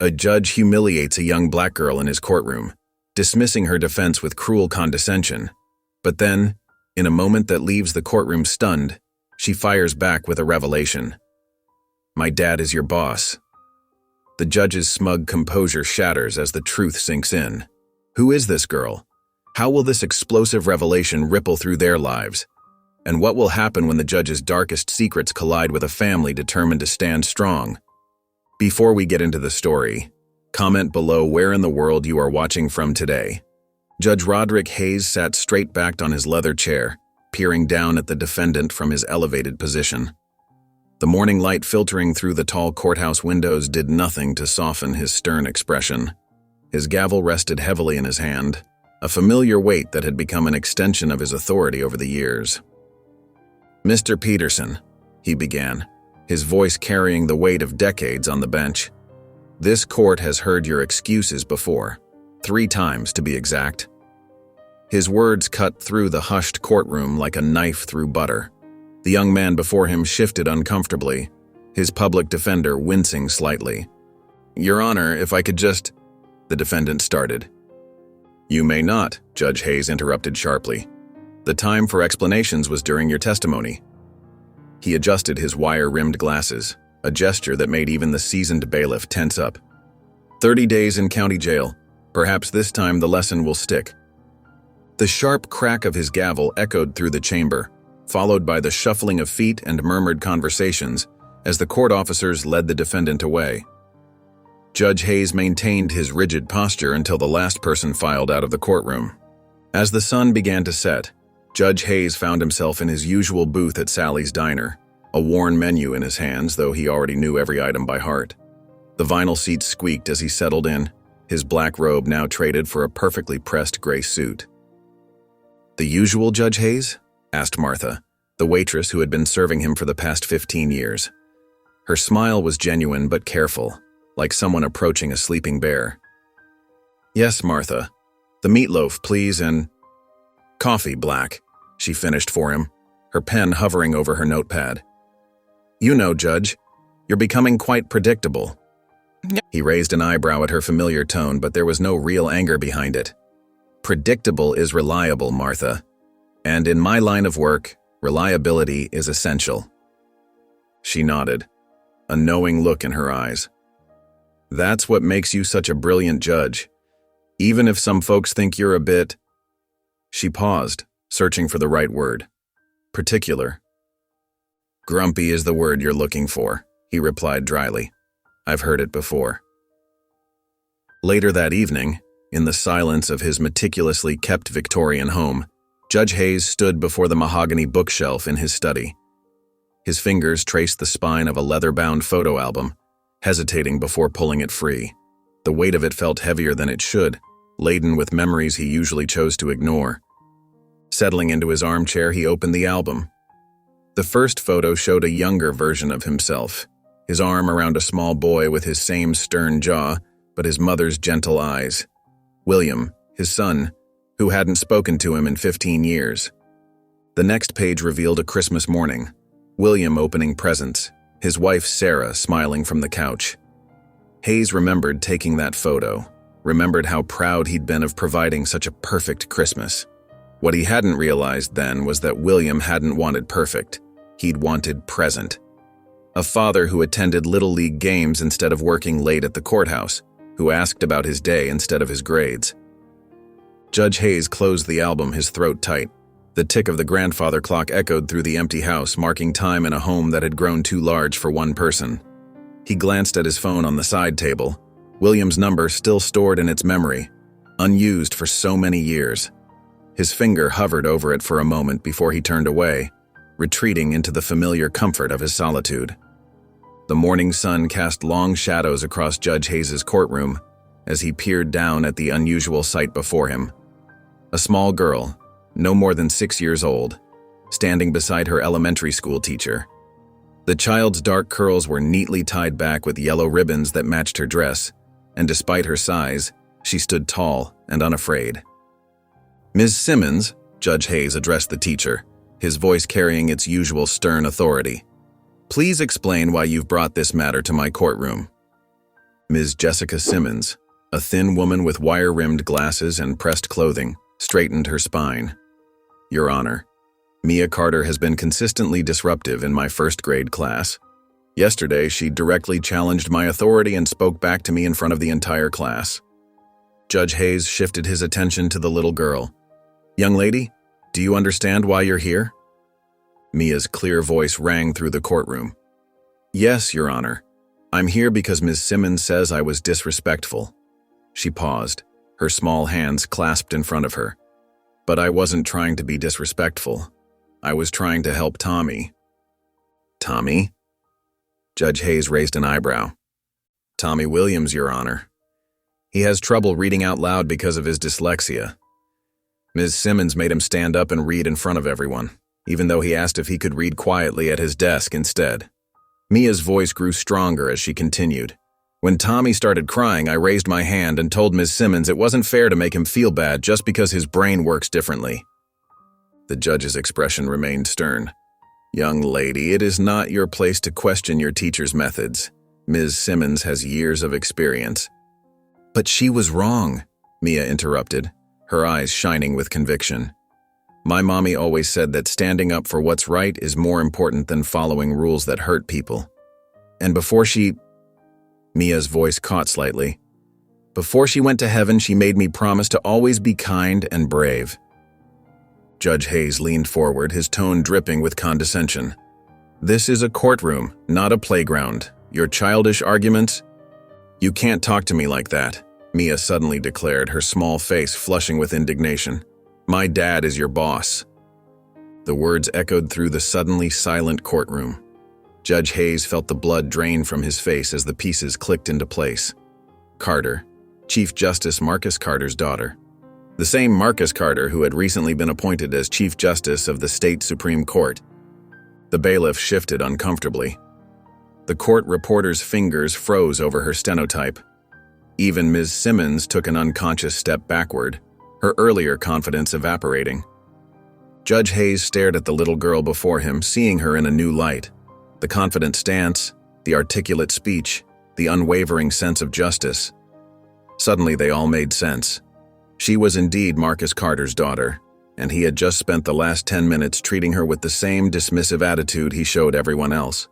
A judge humiliates a young black girl in his courtroom, dismissing her defense with cruel condescension. But then, in a moment that leaves the courtroom stunned, she fires back with a revelation. "My dad is your boss." The judge's smug composure shatters as the truth sinks in. Who is this girl? How will this explosive revelation ripple through their lives? And what will happen when the judge's darkest secrets collide with a family determined to stand strong? Before we get into the story, comment below where in the world you are watching from today. Judge Roderick Hayes sat straight-backed on his leather chair, peering down at the defendant from his elevated position. The morning light filtering through the tall courthouse windows did nothing to soften his stern expression. His gavel rested heavily in his hand, a familiar weight that had become an extension of his authority over the years. "Mr. Peterson," he began, his voice carrying the weight of decades on the bench. "This court has heard your excuses before, 3 times to be exact." His words cut through the hushed courtroom like a knife through butter. The young man before him shifted uncomfortably, his public defender wincing slightly. "Your Honor, if I could just—" the defendant started. "You may not," Judge Hayes interrupted sharply. "The time for explanations was during your testimony." He adjusted his wire-rimmed glasses, a gesture that made even the seasoned bailiff tense up. 30 days in county jail. Perhaps this time the lesson will stick." The sharp crack of his gavel echoed through the chamber, followed by the shuffling of feet and murmured conversations as the court officers led the defendant away. Judge Hayes maintained his rigid posture until the last person filed out of the courtroom. As the sun began to set, Judge Hayes found himself in his usual booth at Sally's Diner, a worn menu in his hands, though he already knew every item by heart. The vinyl seats squeaked as he settled in, his black robe now traded for a perfectly pressed gray suit. "The usual Judge Hayes?" asked Martha, the waitress who had been serving him for the past 15 years. Her smile was genuine but careful, like someone approaching a sleeping bear. "Yes, Martha. The meatloaf, please, and—" "Coffee, black," she finished for him, her pen hovering over her notepad. "You know, Judge, you're becoming quite predictable." He raised an eyebrow at her familiar tone, but there was no real anger behind it. "Predictable is reliable, Martha. And in my line of work, reliability is essential." She nodded, a knowing look in her eyes. "That's what makes you such a brilliant judge, even if some folks think you're a bit—" She paused, searching for the right word. "Particular." "Grumpy is the word you're looking for," he replied dryly. "I've heard it before." Later that evening, in the silence of his meticulously kept Victorian home, Judge Hayes stood before the mahogany bookshelf in his study. His fingers traced the spine of a leather-bound photo album, hesitating before pulling it free. The weight of it felt heavier than it should, laden with memories he usually chose to ignore. Settling into his armchair, he opened the album. The first photo showed a younger version of himself, his arm around a small boy with his same stern jaw, but his mother's gentle eyes. William, his son, who hadn't spoken to him in 15 years. The next page revealed a Christmas morning, William opening presents, his wife Sarah smiling from the couch. Hayes remembered taking that photo, remembered how proud he'd been of providing such a perfect Christmas. What he hadn't realized then was that William hadn't wanted perfect, he'd wanted present. A father who attended Little League games instead of working late at the courthouse, who asked about his day instead of his grades. Judge Hayes closed the album, his throat tight. The tick of the grandfather clock echoed through the empty house, marking time in a home that had grown too large for one person. He glanced at his phone on the side table, William's number still stored in its memory, unused for so many years. His finger hovered over it for a moment before he turned away, retreating into the familiar comfort of his solitude. The morning sun cast long shadows across Judge Hayes's courtroom as he peered down at the unusual sight before him. A small girl, no more than 6 years old, standing beside her elementary school teacher. The child's dark curls were neatly tied back with yellow ribbons that matched her dress, and despite her size, she stood tall and unafraid. "Ms. Simmons," Judge Hayes addressed the teacher, his voice carrying its usual stern authority. "Please explain why you've brought this matter to my courtroom." Ms. Jessica Simmons, a thin woman with wire-rimmed glasses and pressed clothing, straightened her spine. Your Honor, Mia Carter has been consistently disruptive in my first-grade class. Yesterday, she directly challenged my authority and spoke back to me in front of the entire class. Judge Hayes shifted his attention to the little girl. Young lady, do you understand why you're here? Mia's clear voice rang through the courtroom. Yes, Your Honor. I'm here because Ms. Simmons says I was disrespectful. She paused, her small hands clasped in front of her. But I wasn't trying to be disrespectful. I was trying to help Tommy. Tommy? Judge Hayes raised an eyebrow. Tommy Williams, Your Honor. He has trouble reading out loud because of his dyslexia. Ms. Simmons made him stand up and read in front of everyone, even though he asked if he could read quietly at his desk instead. Mia's voice grew stronger as she continued. When Tommy started crying, I raised my hand and told Ms. Simmons it wasn't fair to make him feel bad just because his brain works differently. The judge's expression remained stern. Young lady, it is not your place to question your teacher's methods. Ms. Simmons has years of experience. But she was wrong, Mia interrupted, her eyes shining with conviction. My mommy always said that standing up for what's right is more important than following rules that hurt people. And Mia's voice caught slightly. Before she went to heaven, she made me promise to always be kind and brave. Judge Hayes leaned forward, his tone dripping with condescension. This is a courtroom, not a playground. Your childish arguments? You can't talk to me like that, Mia suddenly declared, her small face flushing with indignation. My dad is your boss. The words echoed through the suddenly silent courtroom. Judge Hayes felt the blood drain from his face as the pieces clicked into place. Carter, Chief Justice Marcus Carter's daughter. The same Marcus Carter who had recently been appointed as Chief Justice of the State Supreme Court. The bailiff shifted uncomfortably. The court reporter's fingers froze over her stenotype. Even Ms. Simmons took an unconscious step backward, her earlier confidence evaporating. Judge Hayes stared at the little girl before him, seeing her in a new light. The confident stance, the articulate speech, the unwavering sense of justice. Suddenly they all made sense. She was indeed Marcus Carter's daughter, and he had just spent the last 10 minutes treating her with the same dismissive attitude he showed everyone else.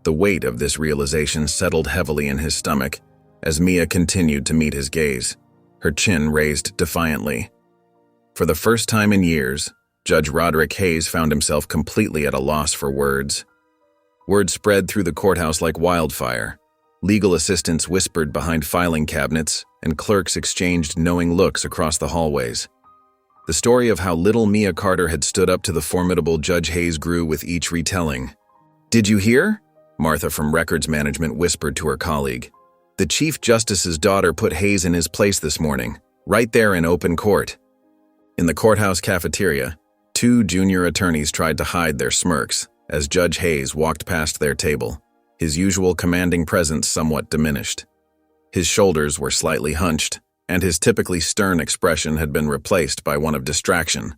The weight of this realization settled heavily in his stomach as Mia continued to meet his gaze, her chin raised defiantly. For the first time in years, Judge Roderick Hayes found himself completely at a loss for words. Word spread through the courthouse like wildfire. Legal assistants whispered behind filing cabinets, and clerks exchanged knowing looks across the hallways. The story of how little Mia Carter had stood up to the formidable Judge Hayes grew with each retelling. Did you hear? Martha from Records Management whispered to her colleague. The Chief Justice's daughter put Hayes in his place this morning, right there in open court. In the courthouse cafeteria, 2 junior attorneys tried to hide their smirks as Judge Hayes walked past their table, his usual commanding presence somewhat diminished. His shoulders were slightly hunched, and his typically stern expression had been replaced by one of distraction.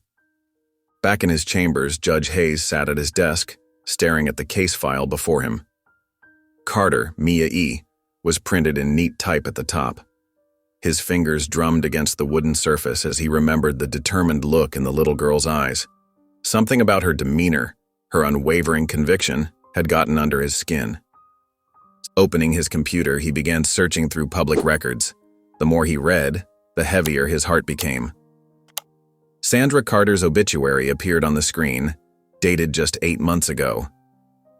Back in his chambers, Judge Hayes sat at his desk, staring at the case file before him. Carter, Mia E., was printed in neat type at the top. His fingers drummed against the wooden surface as he remembered the determined look in the little girl's eyes. Something about her demeanor, her unwavering conviction, had gotten under his skin. Opening his computer, he began searching through public records. The more he read, the heavier his heart became. Sandra Carter's obituary appeared on the screen, dated just 8 months ago.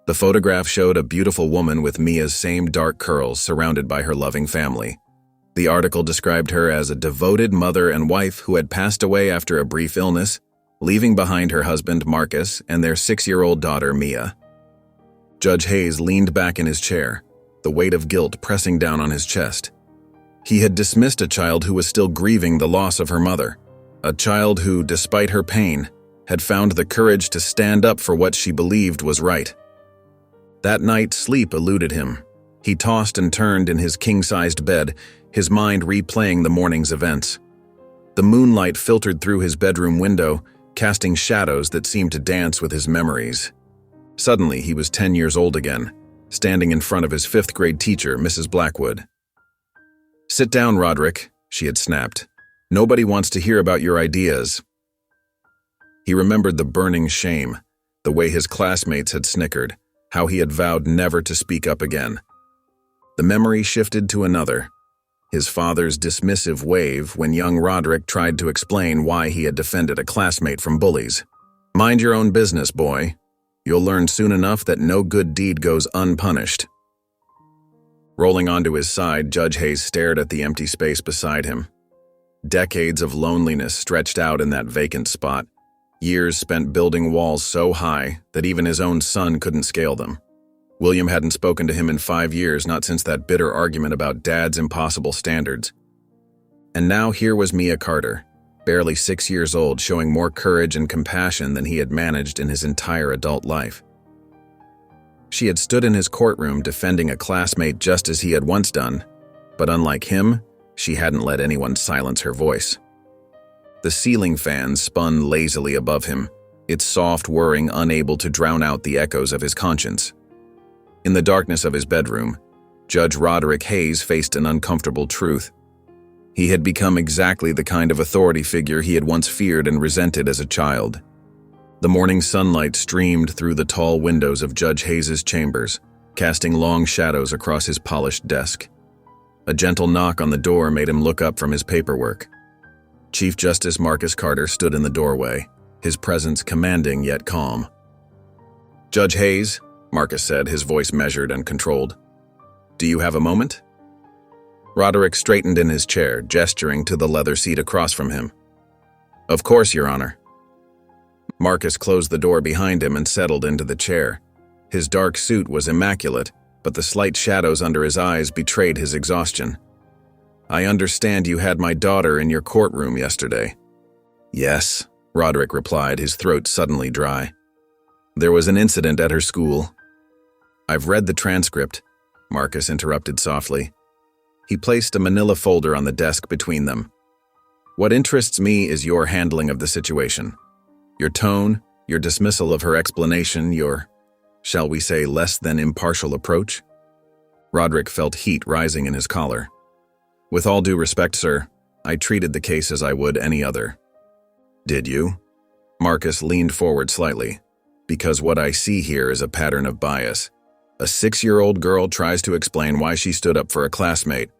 The photograph showed a beautiful woman with Mia's same dark curls surrounded by her loving family. The article described her as a devoted mother and wife who had passed away after a brief illness, leaving behind her husband Marcus and their 6-year-old daughter Mia. Judge Hayes leaned back in his chair, the weight of guilt pressing down on his chest. He had dismissed a child who was still grieving the loss of her mother, a child who, despite her pain, had found the courage to stand up for what she believed was right. That night, sleep eluded him. He tossed and turned in his king-sized bed, his mind replaying the morning's events. The moonlight filtered through his bedroom window, casting shadows that seemed to dance with his memories. Suddenly, he was 10 years old again, standing in front of his 5th-grade teacher, Mrs. Blackwood. "Sit down, Roderick," she had snapped. "Nobody wants to hear about your ideas." He remembered the burning shame, the way his classmates had snickered, how he had vowed never to speak up again. The memory shifted to another, his father's dismissive wave when young Roderick tried to explain why he had defended a classmate from bullies. "Mind your own business, boy. You'll learn soon enough that no good deed goes unpunished." Rolling onto his side, Judge Hayes stared at the empty space beside him. Decades of loneliness stretched out in that vacant spot, years spent building walls so high that even his own son couldn't scale them. William hadn't spoken to him in 5 years, not since that bitter argument about Dad's impossible standards. And now here was Mia Carter, barely 6 years old, showing more courage and compassion than he had managed in his entire adult life. She had stood in his courtroom defending a classmate just as he had once done, but unlike him, she hadn't let anyone silence her voice. The ceiling fan spun lazily above him, its soft whirring unable to drown out the echoes of his conscience. In the darkness of his bedroom, Judge Roderick Hayes faced an uncomfortable truth. He had become exactly the kind of authority figure he had once feared and resented as a child. The morning sunlight streamed through the tall windows of Judge Hayes's chambers, casting long shadows across his polished desk. A gentle knock on the door made him look up from his paperwork. Chief Justice Marcus Carter stood in the doorway, his presence commanding yet calm. "Judge Hayes," Marcus said, his voice measured and controlled. "Do you have a moment?" Roderick straightened in his chair, gesturing to the leather seat across from him. "Of course, Your Honor." Marcus closed the door behind him and settled into the chair. His dark suit was immaculate, but the slight shadows under his eyes betrayed his exhaustion. "I understand you had my daughter in your courtroom yesterday." "Yes," Roderick replied, his throat suddenly dry. "There was an incident at her school." "I've read the transcript," Marcus interrupted softly. He placed a manila folder on the desk between them. "What interests me is your handling of the situation. Your tone, your dismissal of her explanation, your, shall we say, less than impartial approach." Roderick felt heat rising in his collar. "With all due respect, sir, I treated the case as I would any other." "Did you?" Marcus leaned forward slightly. "Because what I see here is a pattern of bias. A 6-year-old girl tries to explain why she stood up for a classmate,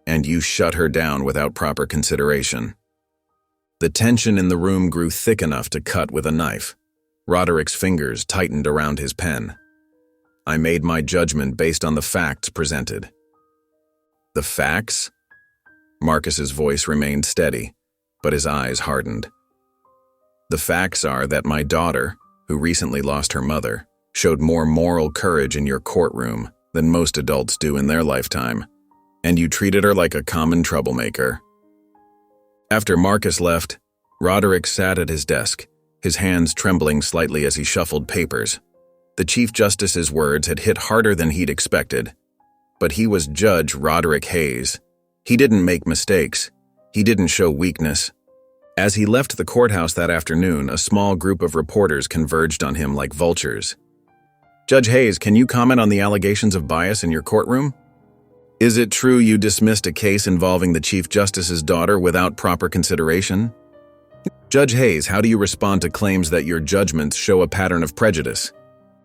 and you shut her down without proper consideration." The tension in the room grew thick enough to cut with a knife. Roderick's fingers tightened around his pen. "I made my judgment based on the facts presented." "The facts?" Marcus's voice remained steady, but his eyes hardened. "The facts are that my daughter, who recently lost her mother, showed more moral courage in your courtroom than most adults do in their lifetime, and you treated her like a common troublemaker." After Marcus left, Roderick sat at his desk, his hands trembling slightly as he shuffled papers. The Chief Justice's words had hit harder than he'd expected. But he was Judge Roderick Hayes. He didn't make mistakes. He didn't show weakness. As he left the courthouse that afternoon, a small group of reporters converged on him like vultures. "Judge Hayes, can you comment on the allegations of bias in your courtroom? Is it true you dismissed a case involving the Chief Justice's daughter without proper consideration? Judge Hayes, how do you respond to claims that your judgments show a pattern of prejudice?"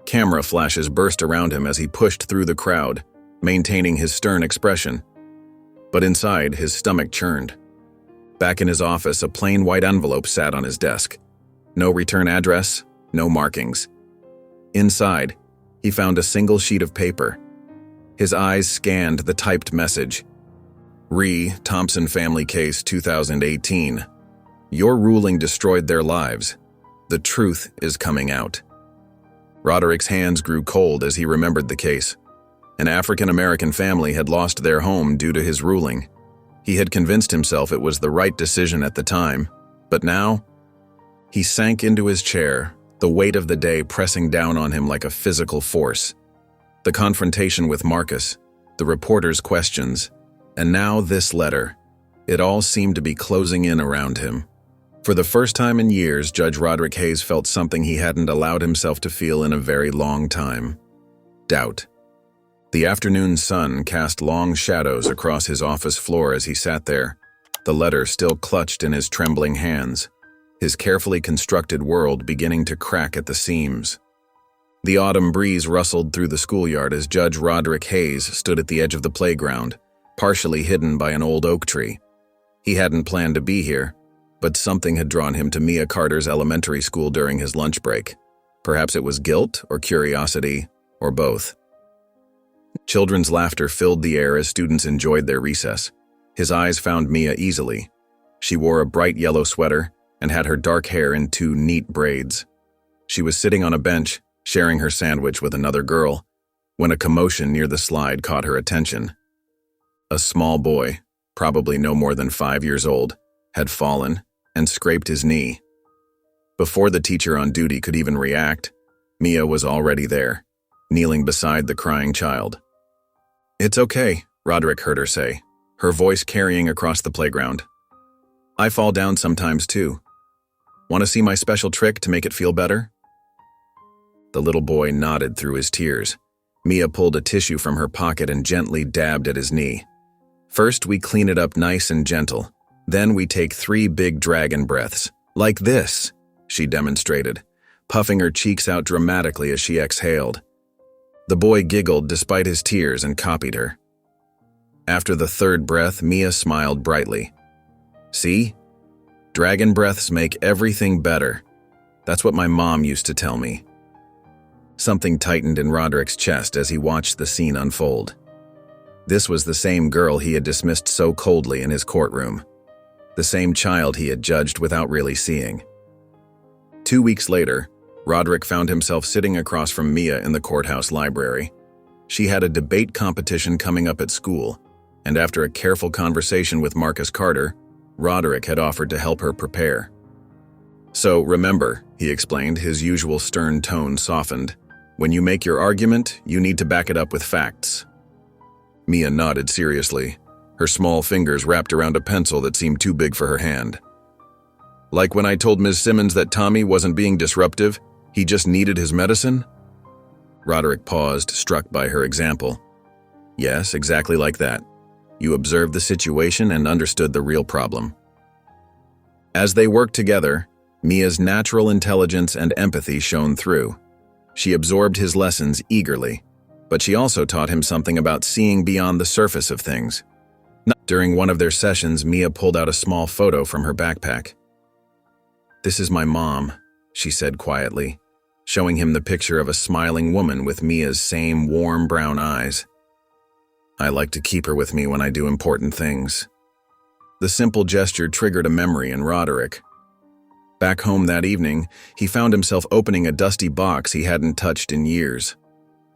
Camera flashes burst around him as he pushed through the crowd, maintaining his stern expression. But inside, his stomach churned. Back in his office, a plain white envelope sat on his desk. No return address, no markings. Inside, he found a single sheet of paper. His eyes scanned the typed message. "Re, Thompson Family Case 2018. Your ruling destroyed their lives. The truth is coming out." Roderick's hands grew cold as he remembered the case. An African-American family had lost their home due to his ruling. He had convinced himself it was the right decision at the time, but now? He sank into his chair, the weight of the day pressing down on him like a physical force. The confrontation with Marcus, the reporter's questions, and now this letter. It all seemed to be closing in around him. For the first time in years, Judge Roderick Hayes felt something he hadn't allowed himself to feel in a very long time. Doubt. The afternoon sun cast long shadows across his office floor as he sat there, the letter still clutched in his trembling hands, his carefully constructed world beginning to crack at the seams. The autumn breeze rustled through the schoolyard as Judge Roderick Hayes stood at the edge of the playground, partially hidden by an old oak tree. He hadn't planned to be here, but something had drawn him to Mia Carter's elementary school during his lunch break. Perhaps it was guilt or curiosity, or both. Children's laughter filled the air as students enjoyed their recess. His eyes found Mia easily. She wore a bright yellow sweater and had her dark hair in 2 neat braids. She was sitting on a bench, sharing her sandwich with another girl, when a commotion near the slide caught her attention. A small boy, probably no more than 5 years old, had fallen and scraped his knee. Before the teacher on duty could even react, Mia was already there, kneeling beside the crying child. "It's okay," Roderick heard her say, her voice carrying across the playground. "I fall down sometimes too. Want to see my special trick to make it feel better?" The little boy nodded through his tears. Mia pulled a tissue from her pocket and gently dabbed at his knee. "First, we clean it up nice and gentle. Then we take 3 big dragon breaths. Like this," she demonstrated, puffing her cheeks out dramatically as she exhaled. The boy giggled despite his tears and copied her. After the 3rd breath, Mia smiled brightly. "See? Dragon breaths make everything better. That's what my mom used to tell me." Something tightened in Roderick's chest as he watched the scene unfold. This was the same girl he had dismissed so coldly in his courtroom. The same child he had judged without really seeing. 2 weeks later, Roderick found himself sitting across from Mia in the courthouse library. She had a debate competition coming up at school, and after a careful conversation with Marcus Carter, Roderick had offered to help her prepare. "So remember," he explained, his usual stern tone softened, "when you make your argument, you need to back it up with facts." Mia nodded seriously, her small fingers wrapped around a pencil that seemed too big for her hand. "Like when I told Ms. Simmons that Tommy wasn't being disruptive, he just needed his medicine?" Roderick paused, struck by her example. "Yes, exactly like that. You observed the situation and understood the real problem." As they worked together, Mia's natural intelligence and empathy shone through. She absorbed his lessons eagerly, but she also taught him something about seeing beyond the surface of things. During one of their sessions, Mia pulled out a small photo from her backpack. "This is my mom," she said quietly, showing him the picture of a smiling woman with Mia's same warm brown eyes. "I like to keep her with me when I do important things." The simple gesture triggered a memory in Roderick. Back home that evening, he found himself opening a dusty box he hadn't touched in years.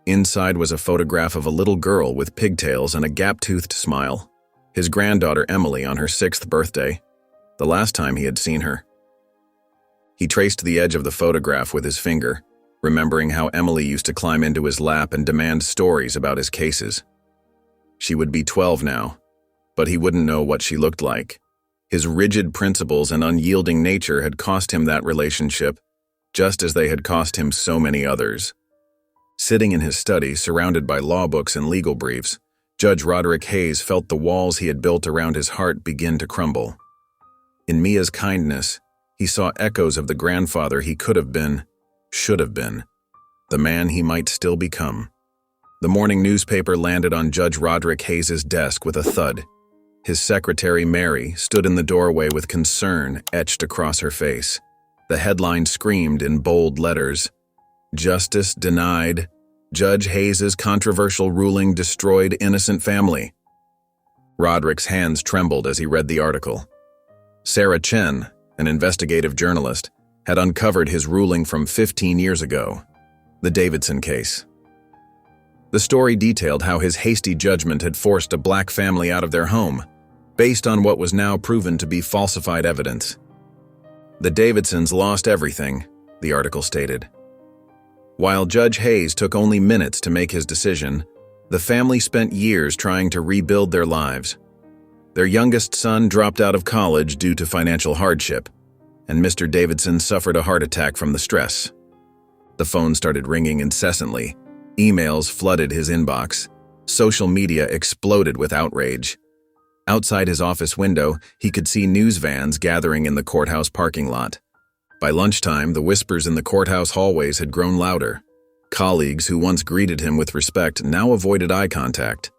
Inside was a photograph of a little girl with pigtails and a gap-toothed smile, his granddaughter Emily on her 6th birthday, the last time he had seen her. He traced the edge of the photograph with his finger, remembering how Emily used to climb into his lap and demand stories about his cases. She would be 12 now, but he wouldn't know what she looked like. His rigid principles and unyielding nature had cost him that relationship, just as they had cost him so many others. Sitting in his study, surrounded by law books and legal briefs, Judge Roderick Hayes felt the walls he had built around his heart begin to crumble. In Mia's kindness, he saw echoes of the grandfather he could have been, should have been, the man he might still become. The morning newspaper landed on Judge Roderick Hayes's desk with a thud. His secretary, Mary, stood in the doorway with concern etched across her face. The headline screamed in bold letters, "Justice denied. Judge Hayes's controversial ruling destroyed innocent family." Roderick's hands trembled as he read the article. Sarah Chen, an investigative journalist, had uncovered his ruling from 15 years ago, the Davidson case. The story detailed how his hasty judgment had forced a black family out of their home, based on what was now proven to be falsified evidence. "The Davidsons lost everything," the article stated. While Judge Hayes took only minutes to make his decision, the family spent years trying to rebuild their lives. Their youngest son dropped out of college due to financial hardship, and Mr. Davidson suffered a heart attack from the stress. The phone started ringing incessantly. Emails flooded his inbox, Social media exploded with outrage. Outside his office window, he could see news vans gathering in the courthouse parking lot. By lunchtime, the whispers in the courthouse hallways had grown louder. Colleagues who once greeted him with respect now avoided eye contact.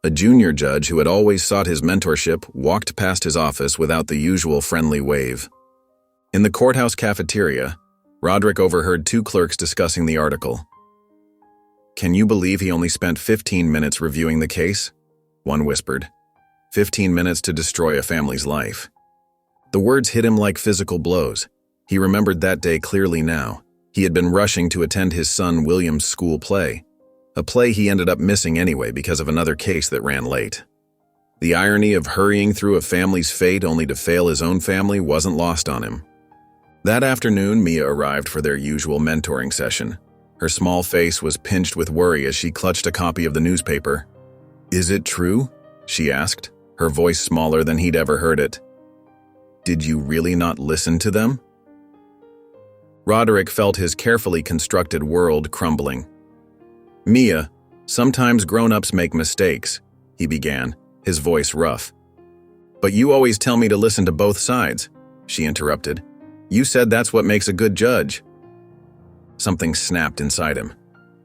A junior judge who had always sought his mentorship walked past his office without the usual friendly wave. In the courthouse cafeteria, Roderick overheard two clerks discussing the article. "Can you believe he only spent 15 minutes reviewing the case?" one whispered. 15 minutes to destroy a family's life. The words hit him like physical blows. He remembered that day clearly now. He had been rushing to attend his son William's school play, a play he ended up missing anyway because of another case that ran late. The irony of hurrying through a family's fate only to fail his own family wasn't lost on him. That afternoon, Mia arrived for their usual mentoring session. Her small face was pinched with worry as she clutched a copy of the newspaper. "Is it true?" she asked, her voice smaller than he'd ever heard it. "Did you really not listen to them?" Roderick felt his carefully constructed world crumbling. "Mia, sometimes grown-ups make mistakes," he began, his voice rough. "But you always tell me to listen to both sides," she interrupted. "You said that's what makes a good judge." Something snapped inside him.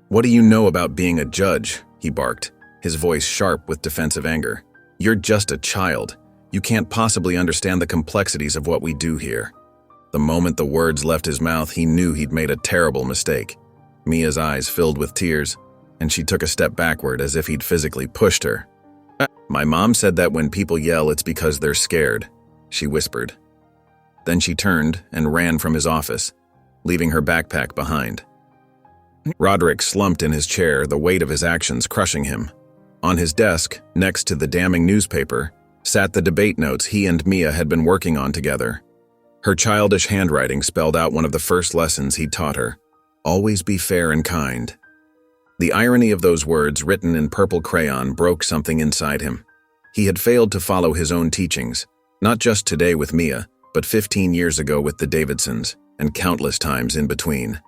"What do you know about being a judge?" he barked, his voice sharp with defensive anger. "You're just a child. You can't possibly understand the complexities of what we do here." The moment the words left his mouth, he knew he'd made a terrible mistake. Mia's eyes filled with tears, and she took a step backward as if he'd physically pushed her. "My mom said that when people yell, it's because they're scared," she whispered. Then she turned and ran from his office, leaving her backpack behind. Roderick slumped in his chair, the weight of his actions crushing him. On his desk, next to the damning newspaper, sat the debate notes he and Mia had been working on together. Her childish handwriting spelled out one of the first lessons he'd taught her: always be fair and kind. The irony of those words, written in purple crayon, broke something inside him. He had failed to follow his own teachings, not just today with Mia, but 15 years ago with the Davidsons, and countless times in between.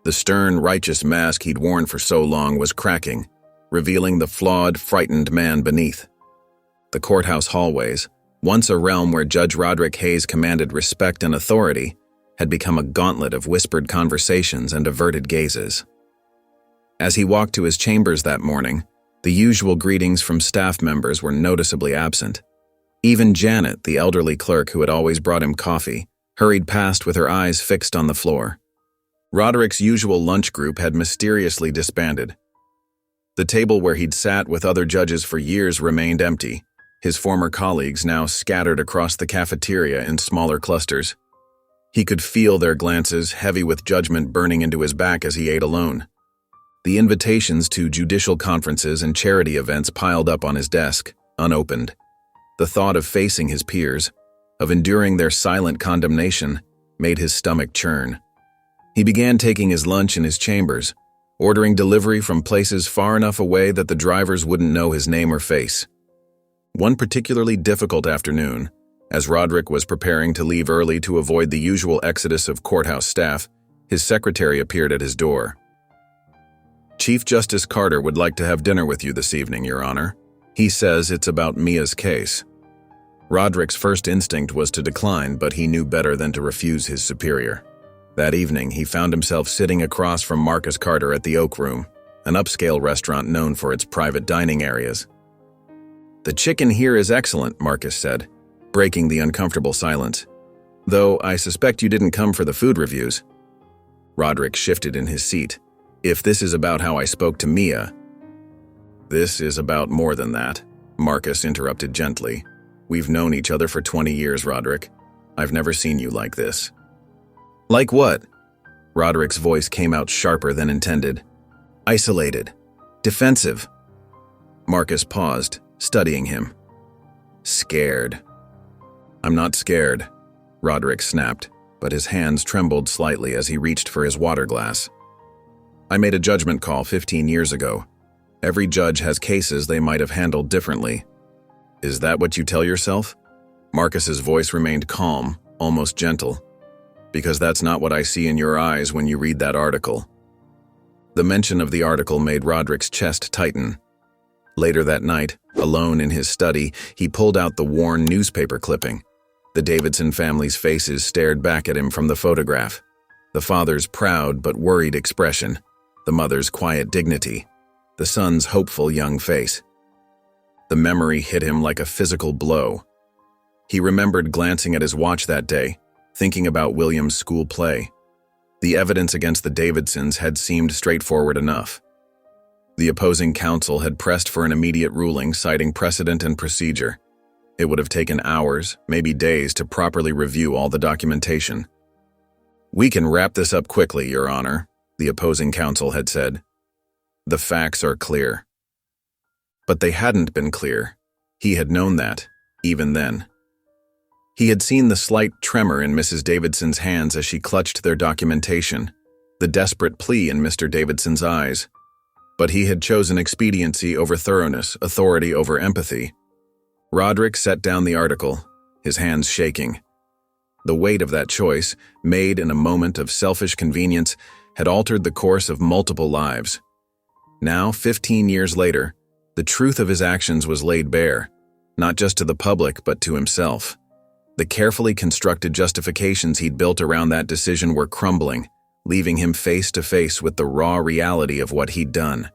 The stern, righteous mask he'd worn for so long was cracking, revealing the flawed, frightened man beneath. The courthouse hallways, once a realm where Judge Roderick Hayes commanded respect and authority, had become a gauntlet of whispered conversations and averted gazes. As he walked to his chambers that morning, the usual greetings from staff members were noticeably absent. Even Janet, the elderly clerk who had always brought him coffee, hurried past with her eyes fixed on the floor. Roderick's usual lunch group had mysteriously disbanded. The table where he'd sat with other judges for years remained empty, his former colleagues now scattered across the cafeteria in smaller clusters. He could feel their glances, heavy with judgment, burning into his back as he ate alone. The invitations to judicial conferences and charity events piled up on his desk, unopened. The thought of facing his peers, of enduring their silent condemnation, made his stomach churn. He began taking his lunch in his chambers, ordering delivery from places far enough away that the drivers wouldn't know his name or face. One particularly difficult afternoon, as Roderick was preparing to leave early to avoid the usual exodus of courthouse staff, his secretary appeared at his door. "Chief Justice Carter would like to have dinner with you this evening, Your Honor. He says it's about Mia's case." Roderick's first instinct was to decline, but he knew better than to refuse his superior. That evening, he found himself sitting across from Marcus Carter at the Oak Room, an upscale restaurant known for its private dining areas. "The chicken here is excellent," Marcus said, breaking the uncomfortable silence. "Though I suspect you didn't come for the food reviews." Roderick shifted in his seat. "If this is about how I spoke to Mia—" "This is about more than that," Marcus interrupted gently. "We've known each other for 20 years, Roderick. I've never seen you like this." "Like what?" Roderick's voice came out sharper than intended. "Isolated. Defensive." Marcus paused, studying him. "Scared." "I'm not scared," Roderick snapped, but his hands trembled slightly as he reached for his water glass. "I made a judgment call 15 years ago. Every judge has cases they might have handled differently. Is that what you tell yourself?" Marcus's voice remained calm, almost gentle. "Because that's not what I see in your eyes when you read that article." The mention of the article made Roderick's chest tighten. Later that night, alone in his study, he pulled out the worn newspaper clipping. The Davidson family's faces stared back at him from the photograph. The father's proud but worried expression, the mother's quiet dignity, the son's hopeful young face. The memory hit him like a physical blow. He remembered glancing at his watch that day, thinking about William's school play. The evidence against the Davidsons had seemed straightforward enough. The opposing counsel had pressed for an immediate ruling, citing precedent and procedure. It would have taken hours, maybe days, to properly review all the documentation. "We can wrap this up quickly, Your Honor," the opposing counsel had said. "The facts are clear." But they hadn't been clear. He had known that, even then. He had seen the slight tremor in Mrs. Davidson's hands as she clutched their documentation, the desperate plea in Mr. Davidson's eyes. But he had chosen expediency over thoroughness, authority over empathy. Roderick set down the article, his hands shaking. The weight of that choice, made in a moment of selfish convenience, had altered the course of multiple lives. Now, 15 years later, the truth of his actions was laid bare, not just to the public but to himself. The carefully constructed justifications he'd built around that decision were crumbling, leaving him face to face with the raw reality of what he'd done.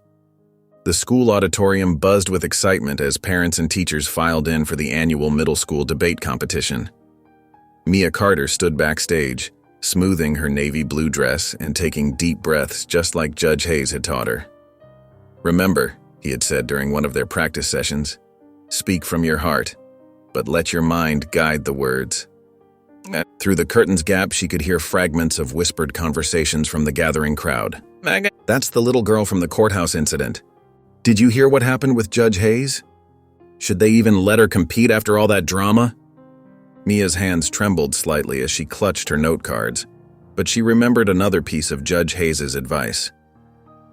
The school auditorium buzzed with excitement as parents and teachers filed in for the annual middle school debate competition. Mia Carter stood backstage, smoothing her navy blue dress and taking deep breaths just like Judge Hayes had taught her. "Remember," he had said during one of their practice sessions, "speak from your heart, but let your mind guide the words." Through the curtain's gap, she could hear fragments of whispered conversations from the gathering crowd. "That's the little girl from the courthouse incident. Did you hear what happened with Judge Hayes? Should they even let her compete after all that drama?" Mia's hands trembled slightly as she clutched her note cards, but she remembered another piece of Judge Hayes's advice.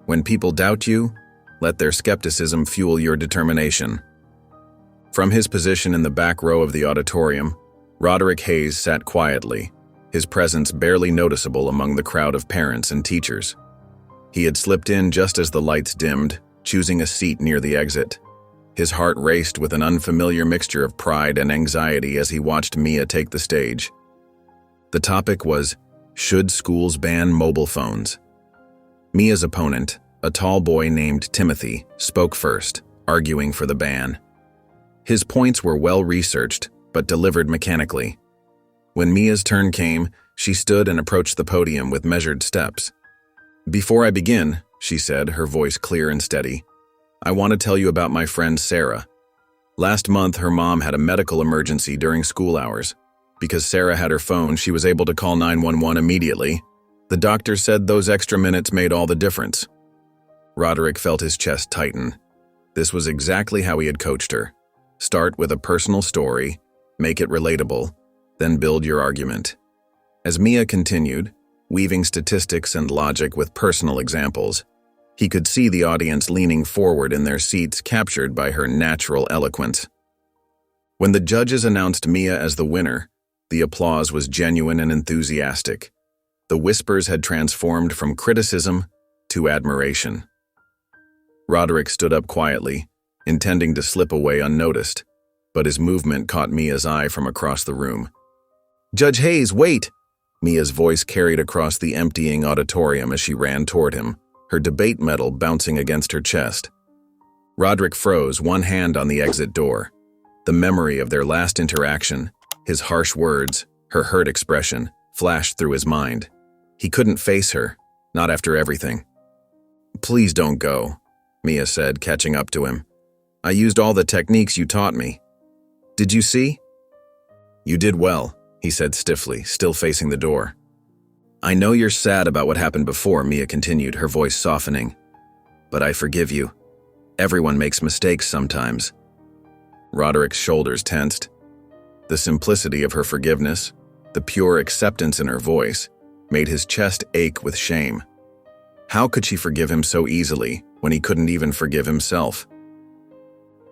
"When people doubt you, let their skepticism fuel your determination." From his position in the back row of the auditorium, Roderick Hayes sat quietly, his presence barely noticeable among the crowd of parents and teachers. He had slipped in just as the lights dimmed, choosing a seat near the exit. His heart raced with an unfamiliar mixture of pride and anxiety as he watched Mia take the stage. The topic was, should schools ban mobile phones? Mia's opponent, a tall boy named Timothy, spoke first, arguing for the ban. His points were well-researched, but delivered mechanically. When Mia's turn came, she stood and approached the podium with measured steps. "Before I begin," she said, her voice clear and steady, "I want to tell you about my friend Sarah. Last month, her mom had a medical emergency during school hours. Because Sarah had her phone, she was able to call 911 immediately. The doctor said those extra minutes made all the difference." Roderick felt his chest tighten. This was exactly how he had coached her. Start with a personal story, make it relatable, then build your argument. As Mia continued, weaving statistics and logic with personal examples, he could see the audience leaning forward in their seats, captured by her natural eloquence. When the judges announced Mia as the winner, the applause was genuine and enthusiastic. The whispers had transformed from criticism to admiration. Roderick stood up quietly, intending to slip away unnoticed, but his movement caught Mia's eye from across the room. "Judge Hayes, wait!" Mia's voice carried across the emptying auditorium as she ran toward him, her debate medal bouncing against her chest. Roderick froze, one hand on the exit door. The memory of their last interaction, his harsh words, her hurt expression, flashed through his mind. He couldn't face her, not after everything. "Please don't go," Mia said, catching up to him. "I used all the techniques you taught me. Did you see?" "You did well," he said stiffly, still facing the door. "I know you're sad about what happened before," Mia continued, her voice softening. "But I forgive you. Everyone makes mistakes sometimes." Roderick's shoulders tensed. The simplicity of her forgiveness, the pure acceptance in her voice, made his chest ache with shame. How could she forgive him so easily when he couldn't even forgive himself?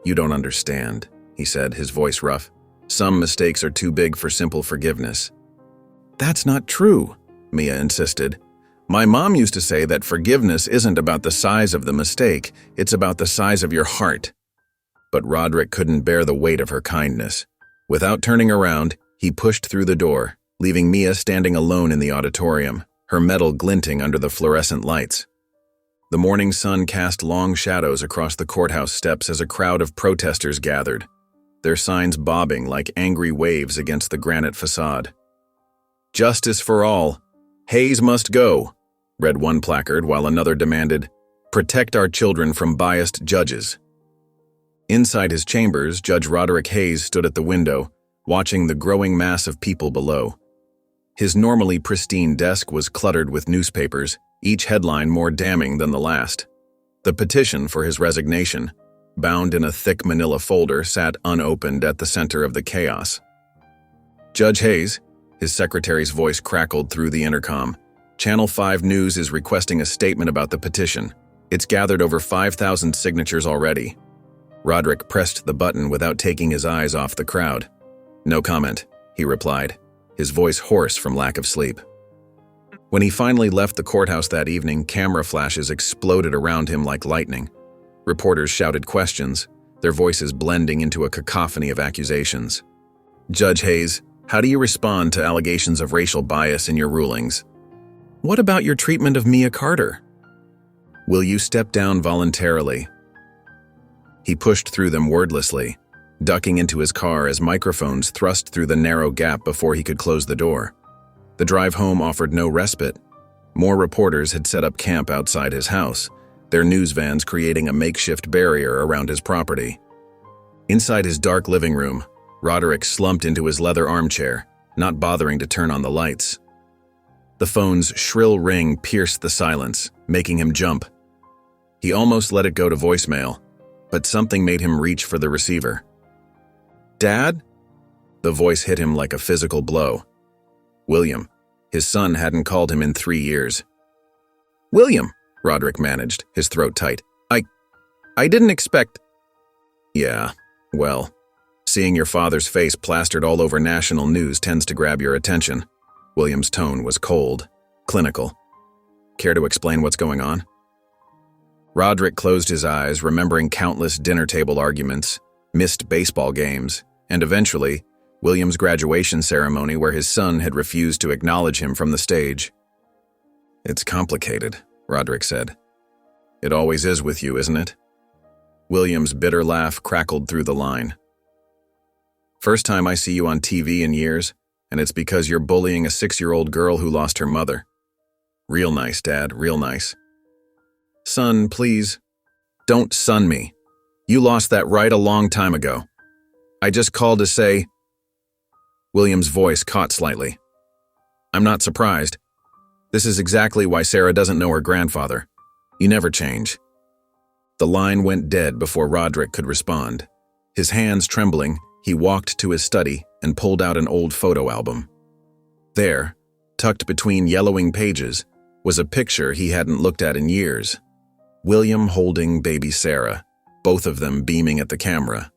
"You don't understand," he said, his voice rough. "Some mistakes are too big for simple forgiveness." "That's not true," Mia insisted. "My mom used to say that forgiveness isn't about the size of the mistake, it's about the size of your heart." but Roderick couldn't bear the weight of her kindness. Without turning around, he pushed through the door, leaving Mia standing alone in the auditorium, her metal glinting under the fluorescent lights. The morning sun cast long shadows across the courthouse steps as a crowd of protesters gathered, their signs bobbing like angry waves against the granite facade. "Justice for all. Hayes must go," read one placard, while another demanded, "Protect our children from biased judges." Inside his chambers, Judge Roderick Hayes stood at the window, watching the growing mass of people below. His normally pristine desk was cluttered with newspapers, each headline more damning than the last. The petition for his resignation, bound in a thick manila folder, sat unopened at the center of the chaos. "Judge Hayes," his secretary's voice crackled through the intercom, "Channel 5 News is requesting a statement about the petition. It's gathered over 5,000 signatures already." Roderick pressed the button without taking his eyes off the crowd. "No comment," he replied, his voice hoarse from lack of sleep. When he finally left the courthouse that evening, camera flashes exploded around him like lightning. Reporters shouted questions, their voices blending into a cacophony of accusations. "Judge Hayes, how do you respond to allegations of racial bias in your rulings? What about your treatment of Mia Carter? Will you step down voluntarily?" He pushed through them wordlessly, ducking into his car as microphones thrust through the narrow gap before he could close the door. The drive home offered no respite. More reporters had set up camp outside his house, their news vans creating a makeshift barrier around his property. Inside his dark living room, Roderick slumped into his leather armchair, not bothering to turn on the lights. The phone's shrill ring pierced the silence, making him jump. He almost let it go to voicemail, but something made him reach for the receiver. "Dad?" The voice hit him like a physical blow. William. His son hadn't called him in 3 years. "William," Roderick managed, his throat tight. I didn't expect—" "Yeah, well, seeing your father's face plastered all over national news tends to grab your attention." William's tone was cold, clinical. "Care to explain what's going on?" Roderick closed his eyes, remembering countless dinner table arguments, missed baseball games, and eventually, William's graduation ceremony where his son had refused to acknowledge him from the stage. "It's complicated," Roderick said. "It always is with you, isn't it?" William's bitter laugh crackled through the line. "First time I see you on TV in years, and it's because you're bullying a 6-year-old girl who lost her mother. Real nice, Dad, real nice." "Son, please, don't son me. You lost that right a long time ago. I just called to say—" William's voice caught slightly. "I'm not surprised. This is exactly why Sarah doesn't know her grandfather. You never change." The line went dead before Roderick could respond. His hands trembling, he walked to his study and pulled out an old photo album. There, tucked between yellowing pages, was a picture he hadn't looked at in years. William holding baby Sarah, both of them beaming at the camera.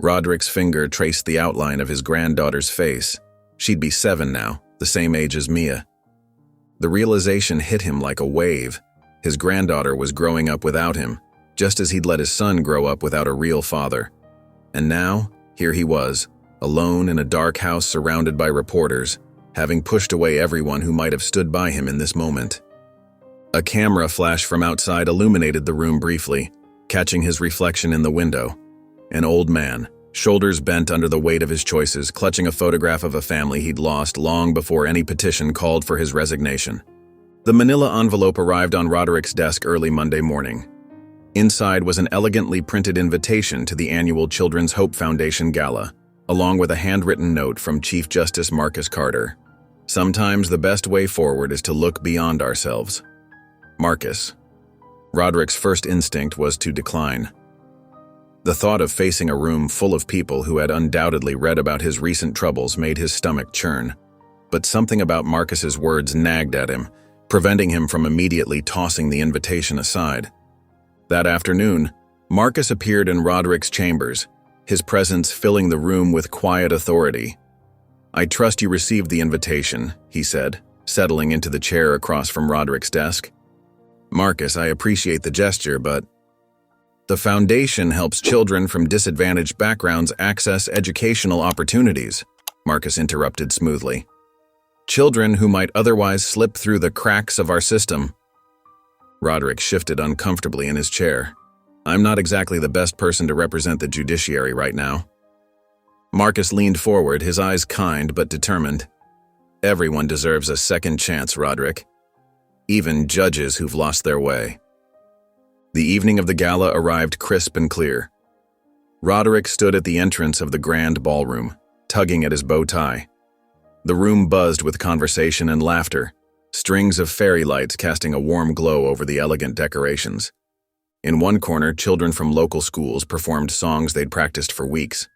Roderick's finger traced the outline of his granddaughter's face. She'd be 7 now, the same age as Mia. The realization hit him like a wave. His granddaughter was growing up without him, just as he'd let his son grow up without a real father. And now, here he was, alone in a dark house surrounded by reporters, having pushed away everyone who might have stood by him in this moment. A camera flash from outside illuminated the room briefly, catching his reflection in the window. An old man, shoulders bent under the weight of his choices, clutching a photograph of a family he'd lost long before any petition called for his resignation. The manila envelope arrived on Roderick's desk early Monday morning. Inside was an elegantly printed invitation to the annual Children's Hope Foundation Gala, along with a handwritten note from Chief Justice Marcus Carter. "Sometimes the best way forward is to look beyond ourselves. Marcus." Roderick's first instinct was to decline. The thought of facing a room full of people who had undoubtedly read about his recent troubles made his stomach churn. But something about Marcus's words nagged at him, preventing him from immediately tossing the invitation aside. That afternoon, Marcus appeared in Roderick's chambers, his presence filling the room with quiet authority. "I trust you received the invitation," he said, settling into the chair across from Roderick's desk. "Marcus, I appreciate the gesture, but—" The foundation helps children from disadvantaged backgrounds access educational opportunities, Marcus interrupted smoothly. Children who might otherwise slip through the cracks of our system. Roderick shifted uncomfortably in his chair. I'm not exactly the best person to represent the judiciary right now. Marcus leaned forward, his eyes kind but determined. Everyone deserves a second chance, Roderick. Even judges who've lost their way. The evening of the gala arrived crisp and clear. Roderick stood at the entrance of the grand ballroom, tugging at his bow tie. The room buzzed with conversation and laughter, strings of fairy lights casting a warm glow over the elegant decorations. In one corner, children from local schools performed songs they'd practiced for weeks.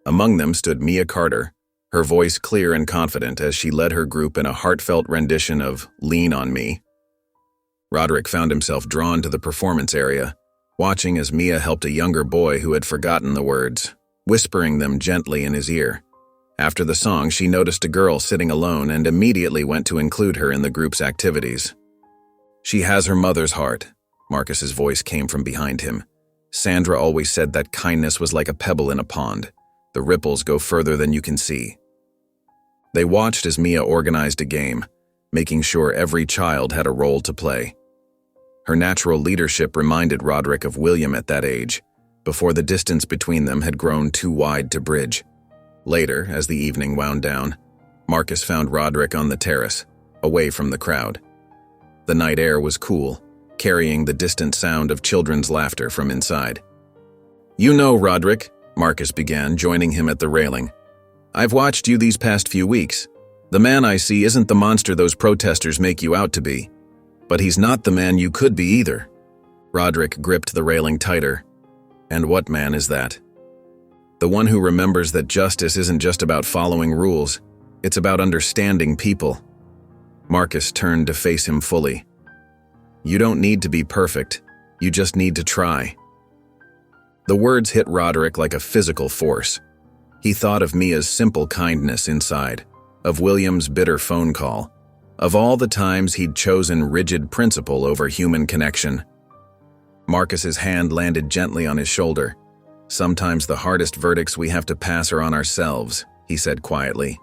Among them stood Mia Carter, her voice clear and confident as she led her group in a heartfelt rendition of Lean on Me. Roderick found himself drawn to the performance area, watching as Mia helped a younger boy who had forgotten the words, whispering them gently in his ear. After the song, she noticed a girl sitting alone and immediately went to include her in the group's activities. She has her mother's heart, Marcus's voice came from behind him. Sandra always said that kindness was like a pebble in a pond. The ripples go further than you can see. They watched as Mia organized a game, making sure every child had a role to play. Her natural leadership reminded Roderick of William at that age, before the distance between them had grown too wide to bridge. Later, as the evening wound down, Marcus found Roderick on the terrace, away from the crowd. The night air was cool, carrying the distant sound of children's laughter from inside. You know, Roderick, Marcus began, joining him at the railing. I've watched you these past few weeks. The man I see isn't the monster those protesters make you out to be. But he's not the man you could be either. Roderick gripped the railing tighter. And what man is that? The one who remembers that justice isn't just about following rules, it's about understanding people. Marcus turned to face him fully. You don't need to be perfect, you just need to try. The words hit Roderick like a physical force. He thought of Mia's simple kindness inside, of William's bitter phone call, of all the times he'd chosen rigid principle over human connection. Marcus's hand landed gently on his shoulder. Sometimes the hardest verdicts we have to pass are on ourselves, he said quietly,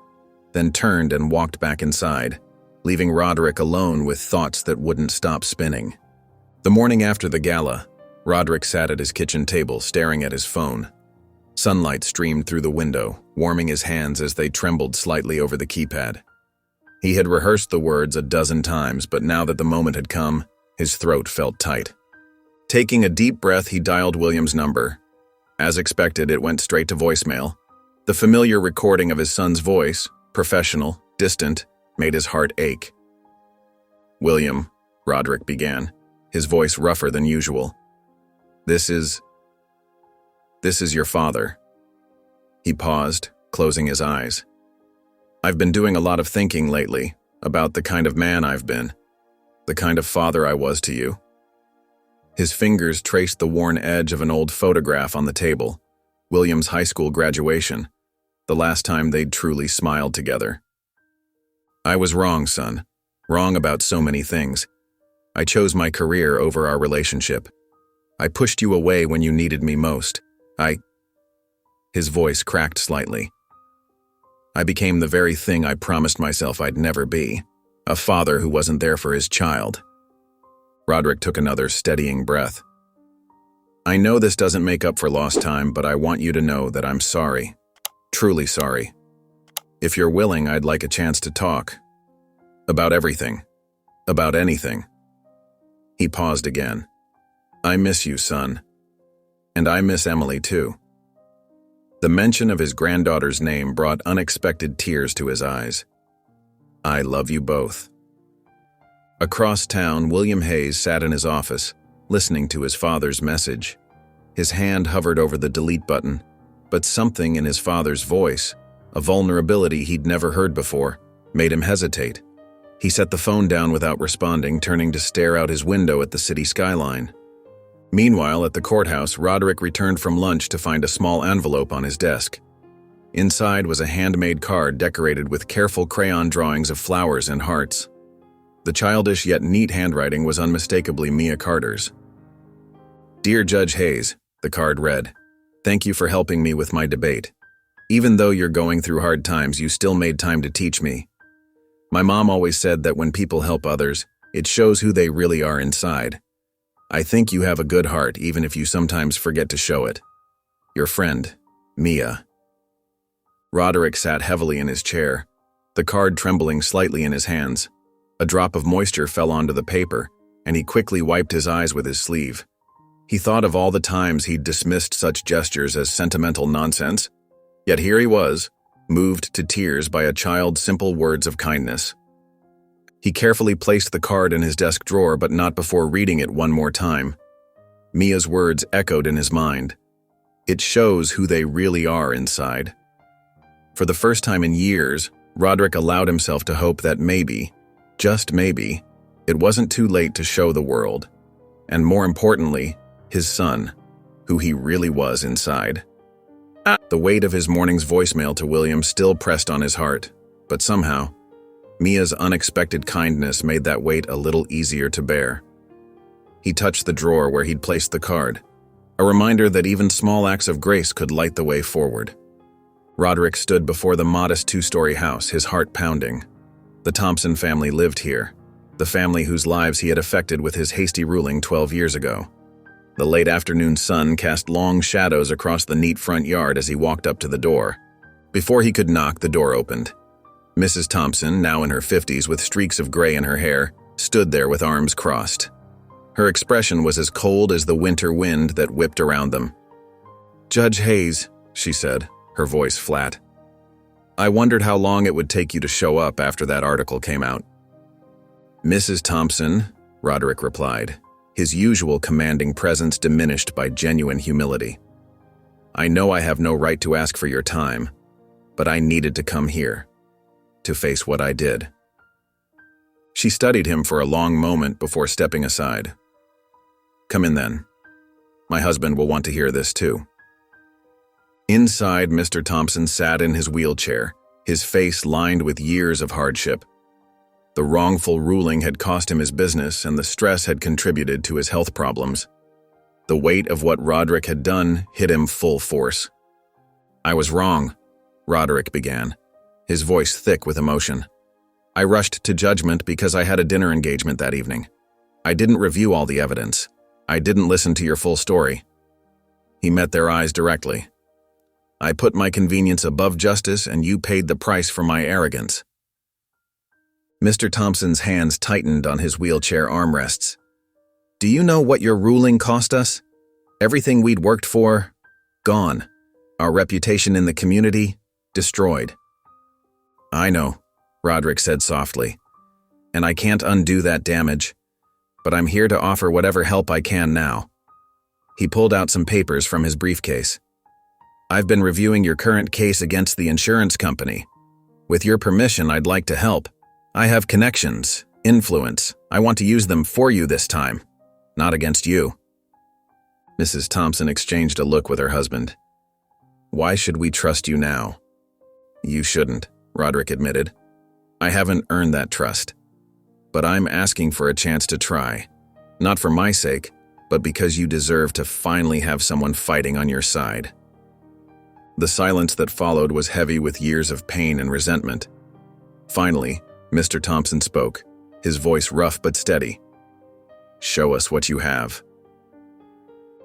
then turned and walked back inside, leaving Roderick alone with thoughts that wouldn't stop spinning. The morning after the gala, Roderick sat at his kitchen table staring at his phone. Sunlight streamed through the window, warming his hands as they trembled slightly over the keypad. He had rehearsed the words a dozen times, but now that the moment had come, his throat felt tight. Taking a deep breath, he dialed William's number. As expected, it went straight to voicemail. The familiar recording of his son's voice, professional, distant, made his heart ache. William, Roderick began, his voice rougher than usual. This is your father. He paused, closing his eyes. I've been doing a lot of thinking lately about the kind of man I've been, the kind of father I was to you. His fingers traced the worn edge of an old photograph on the table, William's high school graduation, the last time they'd truly smiled together. I was wrong, son, wrong about so many things. I chose my career over our relationship. I pushed you away when you needed me most. His voice cracked slightly. I became the very thing I promised myself I'd never be, a father who wasn't there for his child. Roderick took another steadying breath. I know this doesn't make up for lost time, but I want you to know that I'm sorry. Truly sorry. If you're willing, I'd like a chance to talk. About everything. About anything. He paused again. I miss you, son. And I miss Emily, too. The mention of his granddaughter's name brought unexpected tears to his eyes. I love you both. Across town, William Hayes sat in his office, listening to his father's message. His hand hovered over the delete button, but something in his father's voice, a vulnerability he'd never heard before, made him hesitate. He set the phone down without responding, turning to stare out his window at the city skyline. Meanwhile, at the courthouse, Roderick returned from lunch to find a small envelope on his desk. Inside was a handmade card decorated with careful crayon drawings of flowers and hearts. The childish yet neat handwriting was unmistakably Mia Carter's. Dear Judge Hayes, the card read, thank you for helping me with my debate. Even though you're going through hard times, you still made time to teach me. My mom always said that when people help others, it shows who they really are inside. I think you have a good heart, even if you sometimes forget to show it. Your friend, Mia. Roderick sat heavily in his chair, the card trembling slightly in his hands. A drop of moisture fell onto the paper, and he quickly wiped his eyes with his sleeve. He thought of all the times he'd dismissed such gestures as sentimental nonsense, yet here he was, moved to tears by a child's simple words of kindness. He carefully placed the card in his desk drawer, but not before reading it one more time. Mia's words echoed in his mind. It shows who they really are inside. For the first time in years, Roderick allowed himself to hope that maybe, just maybe, it wasn't too late to show the world, and more importantly, his son, who he really was inside. The weight of his morning's voicemail to William still pressed on his heart, but somehow, Mia's unexpected kindness made that weight a little easier to bear. He touched the drawer where he'd placed the card, a reminder that even small acts of grace could light the way forward. Roderick stood before the modest two-story house, his heart pounding. The Thompson family lived here, the family whose lives he had affected with his hasty ruling 12 years ago. The late afternoon sun cast long shadows across the neat front yard as he walked up to the door. Before he could knock, the door opened. Mrs. Thompson, now in her 50s with streaks of gray in her hair, stood there with arms crossed. Her expression was as cold as the winter wind that whipped around them. "Judge Hayes," she said, her voice flat. "I wondered how long it would take you to show up after that article came out." "Mrs. Thompson," Roderick replied, his usual commanding presence diminished by genuine humility. "I know I have no right to ask for your time, but I needed to come here, to face what I did." She studied him for a long moment before stepping aside. "Come in then. My husband will want to hear this too." Inside, Mr. Thompson sat in his wheelchair, his face lined with years of hardship. The wrongful ruling had cost him his business, and the stress had contributed to his health problems. The weight of what Roderick had done hit him full force. "I was wrong," Roderick began, his voice thick with emotion. "I rushed to judgment because I had a dinner engagement that evening. I didn't review all the evidence. I didn't listen to your full story." He met their eyes directly. "I put my convenience above justice, and you paid the price for my arrogance." Mr. Thompson's hands tightened on his wheelchair armrests. "Do you know what your ruling cost us? Everything we'd worked for, gone. Our reputation in the community, destroyed." "I know," Roderick said softly, "and I can't undo that damage, but I'm here to offer whatever help I can now." He pulled out some papers from his briefcase. "I've been reviewing your current case against the insurance company. With your permission, I'd like to help. I have connections, influence. I want to use them for you this time, not against you." Mrs. Thompson exchanged a look with her husband. "Why should we trust you now?" "You shouldn't," Roderick admitted. "I haven't earned that trust. But I'm asking for a chance to try. Not for my sake, but because you deserve to finally have someone fighting on your side." The silence that followed was heavy with years of pain and resentment. Finally, Mr. Thompson spoke, his voice rough but steady. "Show us what you have."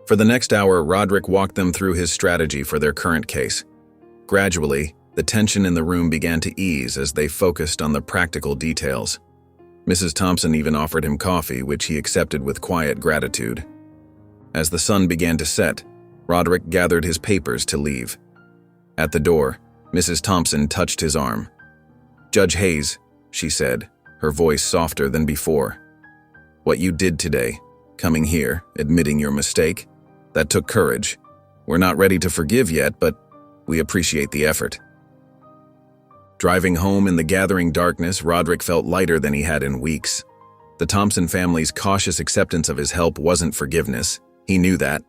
For the next hour, Roderick walked them through his strategy for their current case. Gradually, the tension in the room began to ease as they focused on the practical details. Mrs. Thompson even offered him coffee, which he accepted with quiet gratitude. As the sun began to set, Roderick gathered his papers to leave. At the door, Mrs. Thompson touched his arm. "Judge Hayes," she said, her voice softer than before. "What you did today, coming here, admitting your mistake, that took courage. We're not ready to forgive yet, but we appreciate the effort." Driving home in the gathering darkness, Roderick felt lighter than he had in weeks. The Thompson family's cautious acceptance of his help wasn't forgiveness. He knew that,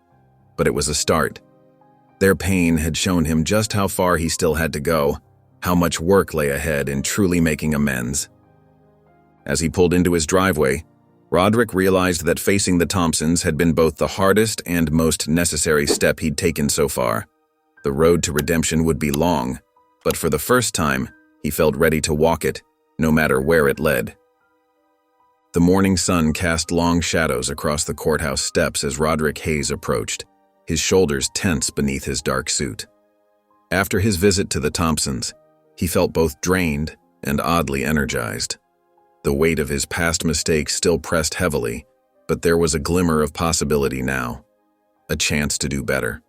but it was a start. Their pain had shown him just how far he still had to go, how much work lay ahead in truly making amends. As he pulled into his driveway, Roderick realized that facing the Thompsons had been both the hardest and most necessary step he'd taken so far. The road to redemption would be long, but for the first time, he felt ready to walk it, no matter where it led. The morning sun cast long shadows across the courthouse steps as Roderick Hayes approached, his shoulders tense beneath his dark suit. After his visit to the Thompsons, he felt both drained and oddly energized. The weight of his past mistakes still pressed heavily, but there was a glimmer of possibility now, a chance to do better.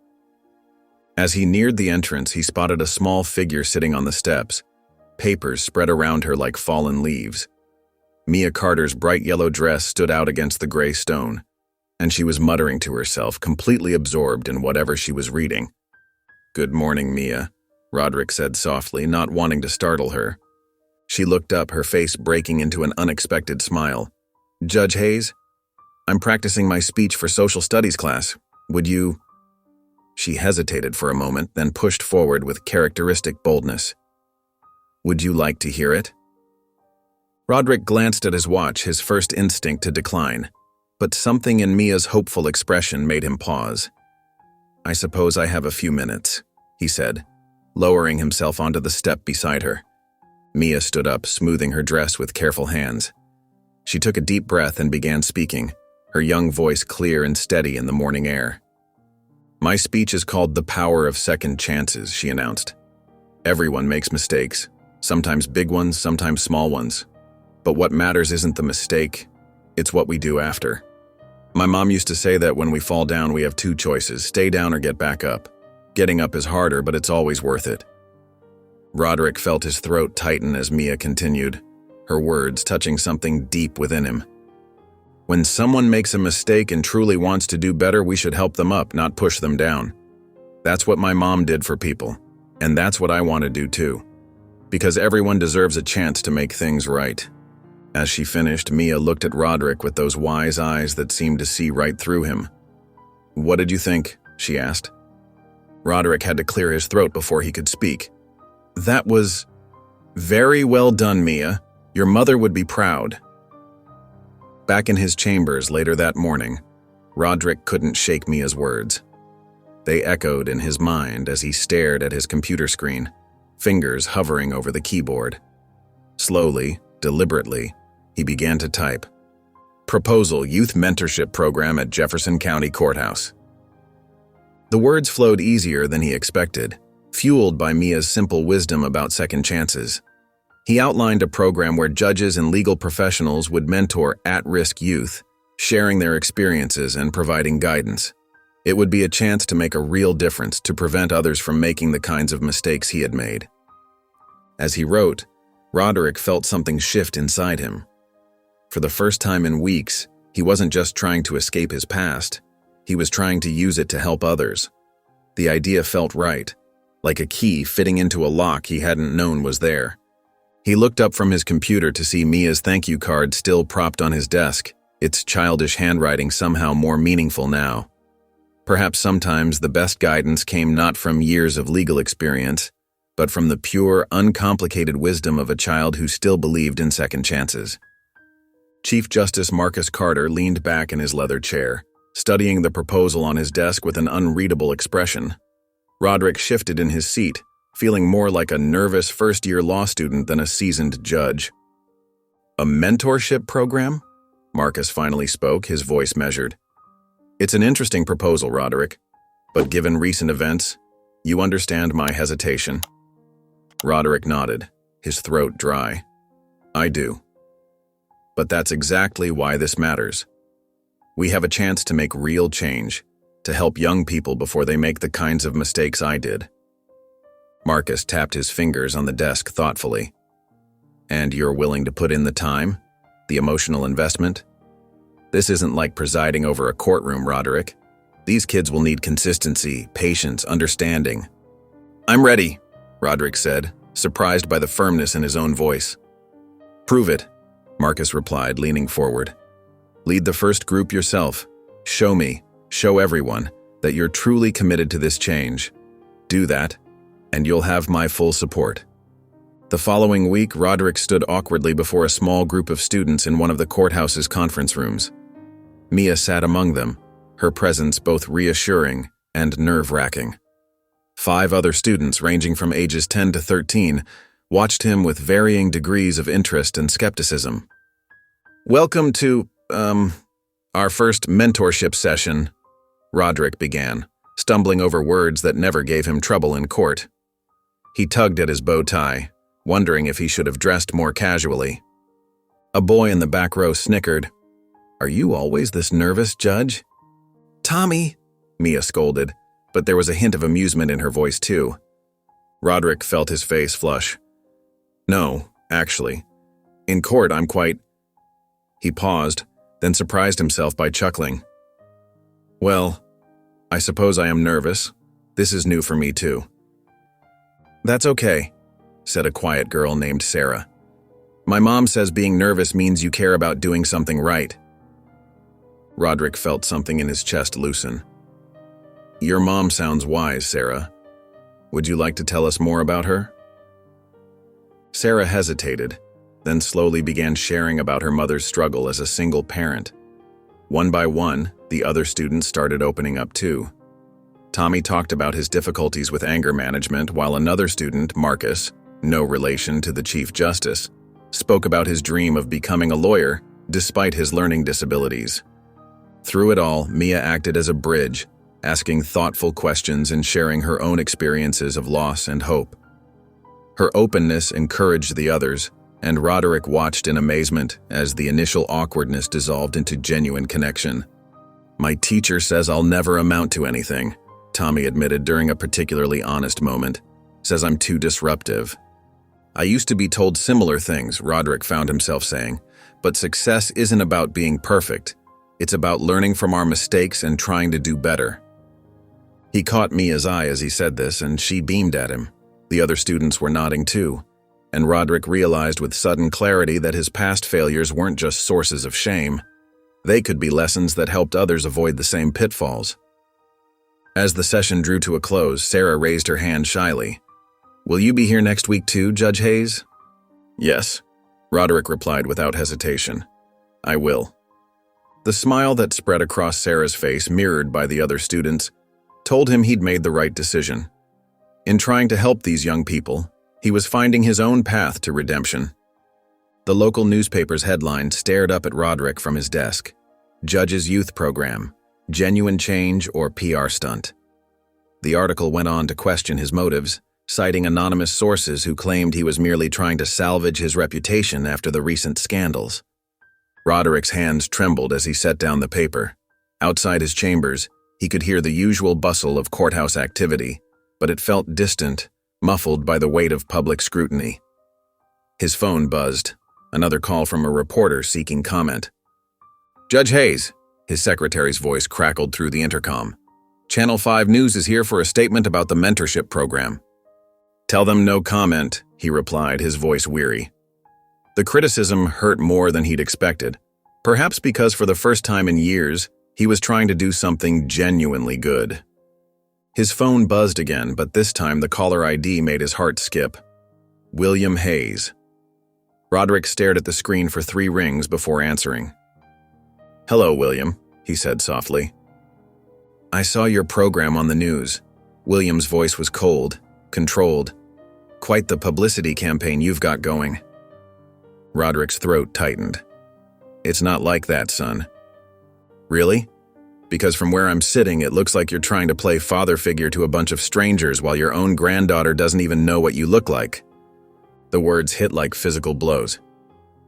As he neared the entrance, he spotted a small figure sitting on the steps, papers spread around her like fallen leaves. Mia Carter's bright yellow dress stood out against the gray stone, and she was muttering to herself, completely absorbed in whatever she was reading. "Good morning, Mia," Roderick said softly, not wanting to startle her. She looked up, her face breaking into an unexpected smile. "Judge Hayes, I'm practicing my speech for social studies class. Would you—" She hesitated for a moment, then pushed forward with characteristic boldness. "Would you like to hear it?" Roderick glanced at his watch, his first instinct to decline, but something in Mia's hopeful expression made him pause. "I suppose I have a few minutes," he said, lowering himself onto the step beside her. Mia stood up, smoothing her dress with careful hands. She took a deep breath and began speaking, her young voice clear and steady in the morning air. "My speech is called The Power of Second Chances," she announced. "Everyone makes mistakes, sometimes big ones, sometimes small ones. But what matters isn't the mistake, it's what we do after. My mom used to say that when we fall down, we have two choices, stay down or get back up. Getting up is harder, but it's always worth it." Roderick felt his throat tighten as Mia continued, her words touching something deep within him. "When someone makes a mistake and truly wants to do better, we should help them up, not push them down. That's what my mom did for people, and that's what I want to do too. Because everyone deserves a chance to make things right." As she finished, Mia looked at Roderick with those wise eyes that seemed to see right through him. "What did you think?" she asked. Roderick had to clear his throat before he could speak. "That was very well done, Mia. Your mother would be proud." Back in his chambers later that morning, Roderick couldn't shake Mia's words. They echoed in his mind as he stared at his computer screen, fingers hovering over the keyboard. Slowly, deliberately, he began to type, "Proposal Youth Mentorship Program at Jefferson County Courthouse." The words flowed easier than he expected, fueled by Mia's simple wisdom about second chances. He outlined a program where judges and legal professionals would mentor at-risk youth, sharing their experiences and providing guidance. It would be a chance to make a real difference to prevent others from making the kinds of mistakes he had made. As he wrote, Roderick felt something shift inside him. For the first time in weeks, he wasn't just trying to escape his past, he was trying to use it to help others. The idea felt right, like a key fitting into a lock he hadn't known was there. He looked up from his computer to see Mia's thank you card still propped on his desk, its childish handwriting somehow more meaningful now. Perhaps sometimes the best guidance came not from years of legal experience, but from the pure, uncomplicated wisdom of a child who still believed in second chances. Chief Justice Marcus Carter leaned back in his leather chair, studying the proposal on his desk with an unreadable expression. Roderick shifted in his seat, feeling more like a nervous first-year law student than a seasoned judge. "A mentorship program?" Marcus finally spoke, his voice measured. "It's an interesting proposal, Roderick, but given recent events, you understand my hesitation." Roderick nodded, his throat dry. "I do. But that's exactly why this matters. We have a chance to make real change, to help young people before they make the kinds of mistakes I did." Marcus tapped his fingers on the desk thoughtfully. "And you're willing to put in the time, the emotional investment? This isn't like presiding over a courtroom, Roderick. These kids will need consistency, patience, understanding." "I'm ready," Roderick said, surprised by the firmness in his own voice. "Prove it," Marcus replied, leaning forward. "Lead the first group yourself. Show me, show everyone, that you're truly committed to this change. Do that, and you'll have my full support." The following week, Roderick stood awkwardly before a small group of students in one of the courthouse's conference rooms. Mia sat among them, her presence both reassuring and nerve-wracking. 5 other students, ranging from ages 10 to 13, watched him with varying degrees of interest and skepticism. "Welcome to, our first mentorship session," Roderick began, stumbling over words that never gave him trouble in court. He tugged at his bow tie, wondering if he should have dressed more casually. A boy in the back row snickered. "Are you always this nervous, Judge?" "Tommy," Mia scolded, but there was a hint of amusement in her voice too. Roderick felt his face flush. "No, actually. In court, I'm quite—" He paused, then surprised himself by chuckling. "Well, I suppose I am nervous. This is new for me too." "That's okay," said a quiet girl named Sarah. "My mom says being nervous means you care about doing something right." Roderick felt something in his chest loosen. "Your mom sounds wise, Sarah. Would you like to tell us more about her?" Sarah hesitated, then slowly began sharing about her mother's struggle as a single parent. One by one, the other students started opening up too. Tommy talked about his difficulties with anger management, while another student, Marcus, no relation to the Chief Justice, spoke about his dream of becoming a lawyer despite his learning disabilities. Through it all, Mia acted as a bridge, asking thoughtful questions and sharing her own experiences of loss and hope. Her openness encouraged the others, and Roderick watched in amazement as the initial awkwardness dissolved into genuine connection. "My teacher says I'll never amount to anything," Tommy admitted during a particularly honest moment. "Says I'm too disruptive." "I used to be told similar things," Roderick found himself saying, "but success isn't about being perfect. It's about learning from our mistakes and trying to do better." He caught Mia's eye as he said this, and she beamed at him. The other students were nodding too, and Roderick realized with sudden clarity that his past failures weren't just sources of shame. They could be lessons that helped others avoid the same pitfalls. As the session drew to a close, Sarah raised her hand shyly. "Will you be here next week too, Judge Hayes?" "Yes," Roderick replied without hesitation. "I will." The smile that spread across Sarah's face, mirrored by the other students, told him he'd made the right decision. In trying to help these young people, he was finding his own path to redemption. The local newspaper's headline stared up at Roderick from his desk. "Judge's Youth Program, Genuine Change or PR Stunt." The article went on to question his motives, citing anonymous sources who claimed he was merely trying to salvage his reputation after the recent scandals. Roderick's hands trembled as he set down the paper. Outside his chambers, he could hear the usual bustle of courthouse activity, but it felt distant, muffled by the weight of public scrutiny. His phone buzzed, another call from a reporter seeking comment. "Judge Hayes," his secretary's voice crackled through the intercom. "Channel 5 News is here for a statement about the mentorship program." "Tell them no comment," he replied, his voice weary. The criticism hurt more than he'd expected, perhaps because for the first time in years, he was trying to do something genuinely good. His phone buzzed again, but this time the caller ID made his heart skip. William Hayes. Roderick stared at the screen for 3 rings before answering. "Hello, William," he said softly. "I saw your program on the news." William's voice was cold, controlled. "Quite the publicity campaign you've got going." Roderick's throat tightened. "It's not like that, son." "Really? Because from where I'm sitting, it looks like you're trying to play father figure to a bunch of strangers while your own granddaughter doesn't even know what you look like." The words hit like physical blows.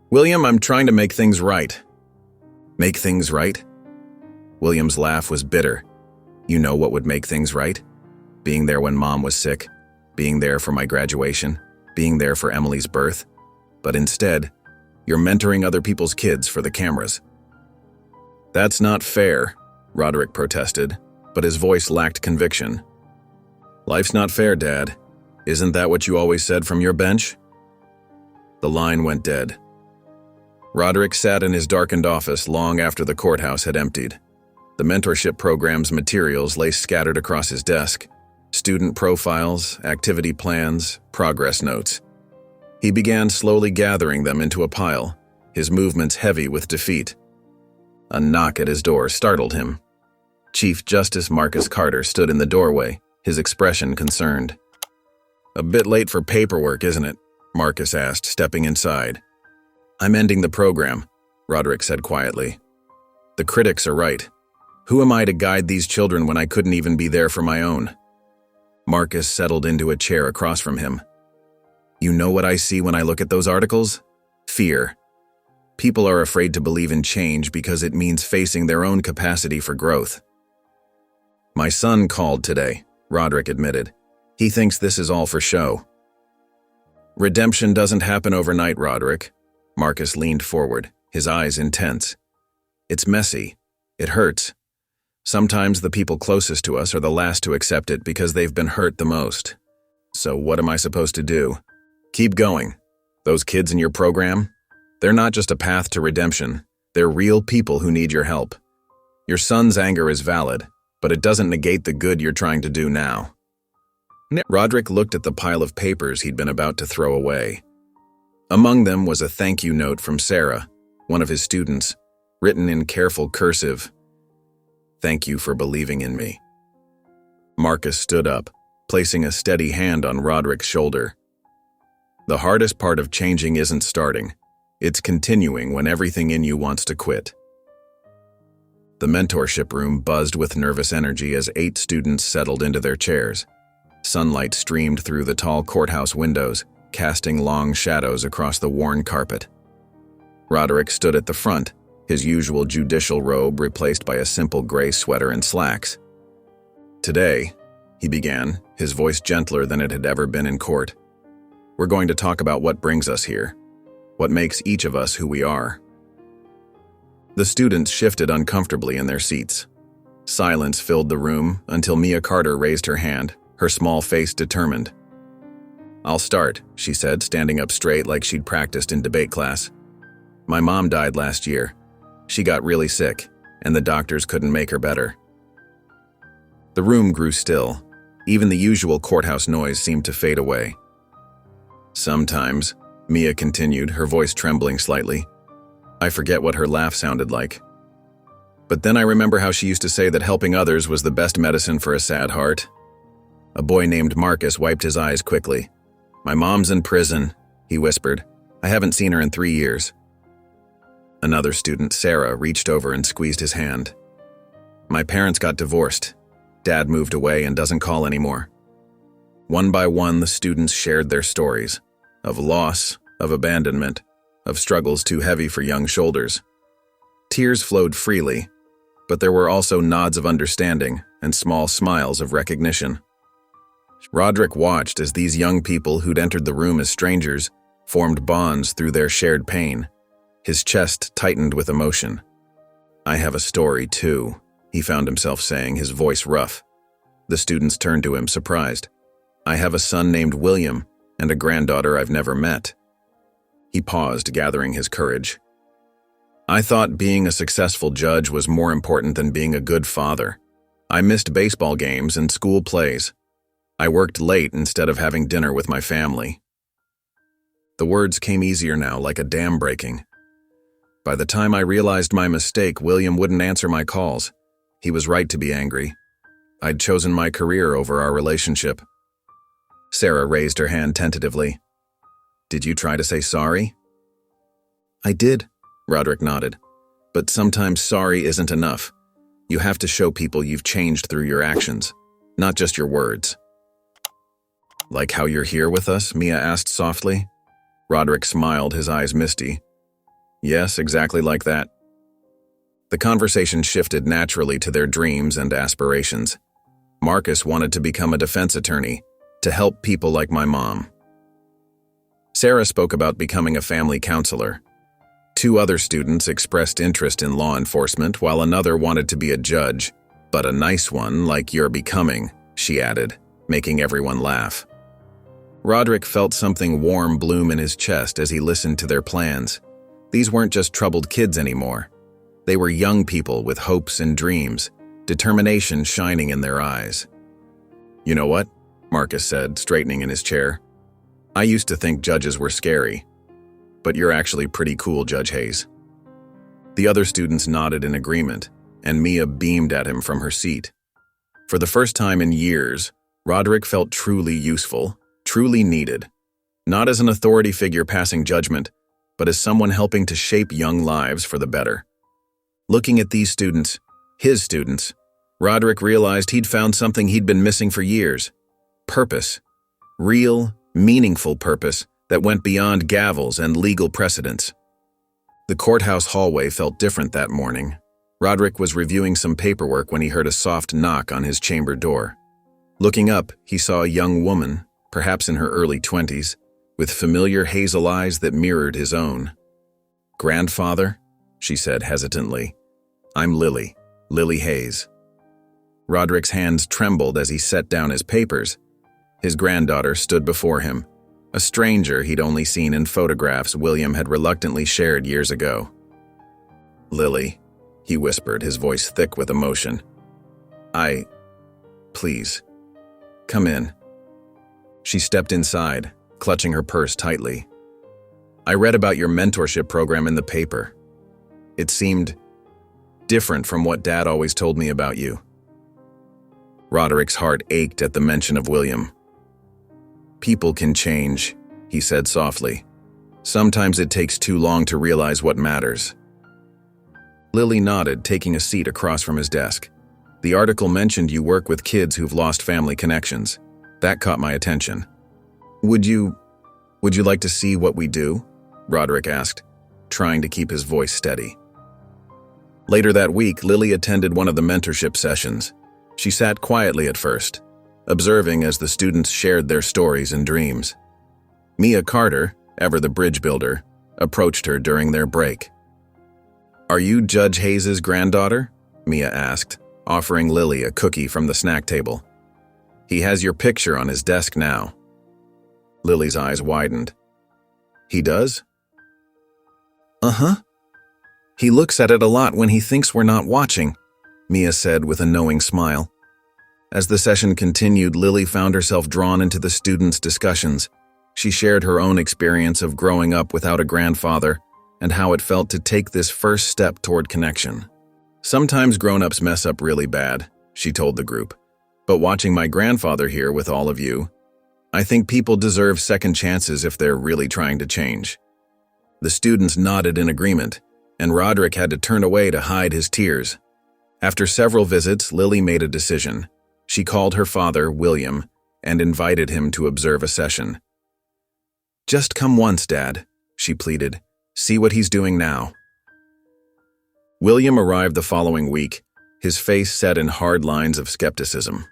"William, I'm trying to make things right." "Make things right?" William's laugh was bitter. "You know what would make things right? Being there when Mom was sick, being there for my graduation, being there for Emily's birth. But instead, you're mentoring other people's kids for the cameras." "That's not fair," Roderick protested, but his voice lacked conviction. "Life's not fair, Dad. Isn't that what you always said from your bench?" The line went dead. Roderick sat in his darkened office long after the courthouse had emptied. The mentorship program's materials lay scattered across his desk. Student profiles, activity plans, progress notes. He began slowly gathering them into a pile, his movements heavy with defeat. A knock at his door startled him. Chief Justice Marcus Carter stood in the doorway, his expression concerned. "A bit late for paperwork, isn't it?" Marcus asked, stepping inside. "I'm ending the program," Roderick said quietly. "The critics are right. Who am I to guide these children when I couldn't even be there for my own?" Marcus settled into a chair across from him. "You know what I see when I look at those articles? Fear. People are afraid to believe in change because it means facing their own capacity for growth." "My son called today," Roderick admitted. "He thinks this is all for show." "Redemption doesn't happen overnight, Roderick." Marcus leaned forward, his eyes intense. "It's messy. It hurts. Sometimes the people closest to us are the last to accept it because they've been hurt the most. So what am I supposed to do? Keep going. Those kids in your program? They're not just a path to redemption. They're real people who need your help. Your son's anger is valid, but it doesn't negate the good you're trying to do now." Roderick looked at the pile of papers he'd been about to throw away. Among them was a thank you note from Sarah, one of his students, written in careful cursive. "Thank you for believing in me." Marcus stood up, placing a steady hand on Roderick's shoulder. "The hardest part of changing isn't starting. It's continuing when everything in you wants to quit." The mentorship room buzzed with nervous energy as 8 students settled into their chairs. Sunlight streamed through the tall courthouse windows, casting long shadows across the worn carpet. Roderick stood at the front, his usual judicial robe replaced by a simple gray sweater and slacks. "Today," he began, his voice gentler than it had ever been in court, "we're going to talk about what brings us here, what makes each of us who we are." The students shifted uncomfortably in their seats. Silence filled the room until Mia Carter raised her hand, her small face determined. "I'll start," she said, standing up straight like she'd practiced in debate class. "My mom died last year. She got really sick, and the doctors couldn't make her better." The room grew still. Even the usual courthouse noise seemed to fade away. "Sometimes," Mia continued, her voice trembling slightly, "I forget what her laugh sounded like. But then I remember how she used to say that helping others was the best medicine for a sad heart." A boy named Marcus wiped his eyes quickly. "My mom's in prison," he whispered. "I haven't seen her in 3 years." Another student, Sarah, reached over and squeezed his hand. "My parents got divorced. Dad moved away and doesn't call anymore." One by one, the students shared their stories, of loss, of abandonment, of struggles too heavy for young shoulders. Tears flowed freely, but there were also nods of understanding and small smiles of recognition. Roderick watched as these young people who'd entered the room as strangers formed bonds through their shared pain. His chest tightened with emotion. "I have a story, too," he found himself saying, his voice rough. The students turned to him, surprised. "I have a son named William and a granddaughter I've never met." He paused, gathering his courage. "I thought being a successful judge was more important than being a good father. I missed baseball games and school plays. I worked late instead of having dinner with my family." The words came easier now, like a dam breaking. "By the time I realized my mistake, William wouldn't answer my calls. He was right to be angry. I'd chosen my career over our relationship." Sarah raised her hand tentatively. "Did you try to say sorry?" "I did," Roderick nodded. "But sometimes sorry isn't enough. You have to show people you've changed through your actions, not just your words." "Like how you're here with us?" Mia asked softly. Roderick smiled, his eyes misty. "Yes, exactly like that." The conversation shifted naturally to their dreams and aspirations. Marcus wanted to become a defense attorney, to help people like my mom. Sarah spoke about becoming a family counselor. 2 other students expressed interest in law enforcement, while another wanted to be a judge, but a nice one like you're becoming, she added, making everyone laugh. Roderick felt something warm bloom in his chest as he listened to their plans. These weren't just troubled kids anymore. They were young people with hopes and dreams, determination shining in their eyes. "You know what?" Marcus said, straightening in his chair. I used to think judges were scary, but you're actually pretty cool, Judge Hayes." The other students nodded in agreement, and Mia beamed at him from her seat. For the first time in years, Roderick felt truly useful, truly needed, not as an authority figure passing judgment, but as someone helping to shape young lives for the better. Looking at these students, his students, Roderick realized he'd found something he'd been missing for years: purpose. Real, meaningful purpose that went beyond gavels and legal precedents. The courthouse hallway felt different that morning. Roderick was reviewing some paperwork when he heard a soft knock on his chamber door. Looking up, he saw a young woman, perhaps in her early 20s, with familiar hazel eyes that mirrored his own. "Grandfather," she said hesitantly. "I'm Lily Hayes." Roderick's hands trembled as he set down his papers. His granddaughter stood before him, a stranger he'd only seen in photographs William had reluctantly shared years ago. "Lily," he whispered, his voice thick with emotion. Please, come in." She stepped inside, clutching her purse tightly. "I read about your mentorship program in the paper. It seemed different from what Dad always told me about you." Roderick's heart ached at the mention of William. "People can change," he said softly. "Sometimes it takes too long to realize what matters." Lily nodded, taking a seat across from his desk. "The article mentioned you work with kids who've lost family connections. That caught my attention." Would you like to see what we do?" Roderick asked, trying to keep his voice steady. Later that week, Lily attended one of the mentorship sessions. She sat quietly at first, observing as the students shared their stories and dreams. Mia Carter, ever the bridge builder, approached her during their break. "Are you Judge Hayes' granddaughter?" Mia asked, offering Lily a cookie from the snack table. "He has your picture on his desk now." Lily's eyes widened. "He does?" "Uh-huh. He looks at it a lot when he thinks we're not watching," Mia said with a knowing smile. As the session continued, Lily found herself drawn into the students' discussions. She shared her own experience of growing up without a grandfather and how it felt to take this first step toward connection. "Sometimes grown-ups mess up really bad," she told the group. "But watching my grandfather here with all of you, I think people deserve second chances if they're really trying to change." The students nodded in agreement, and Roderick had to turn away to hide his tears. After several visits, Lily made a decision. She called her father, William, and invited him to observe a session. "Just come once, Dad," she pleaded. "See what he's doing now." William arrived the following week, his face set in hard lines of skepticism.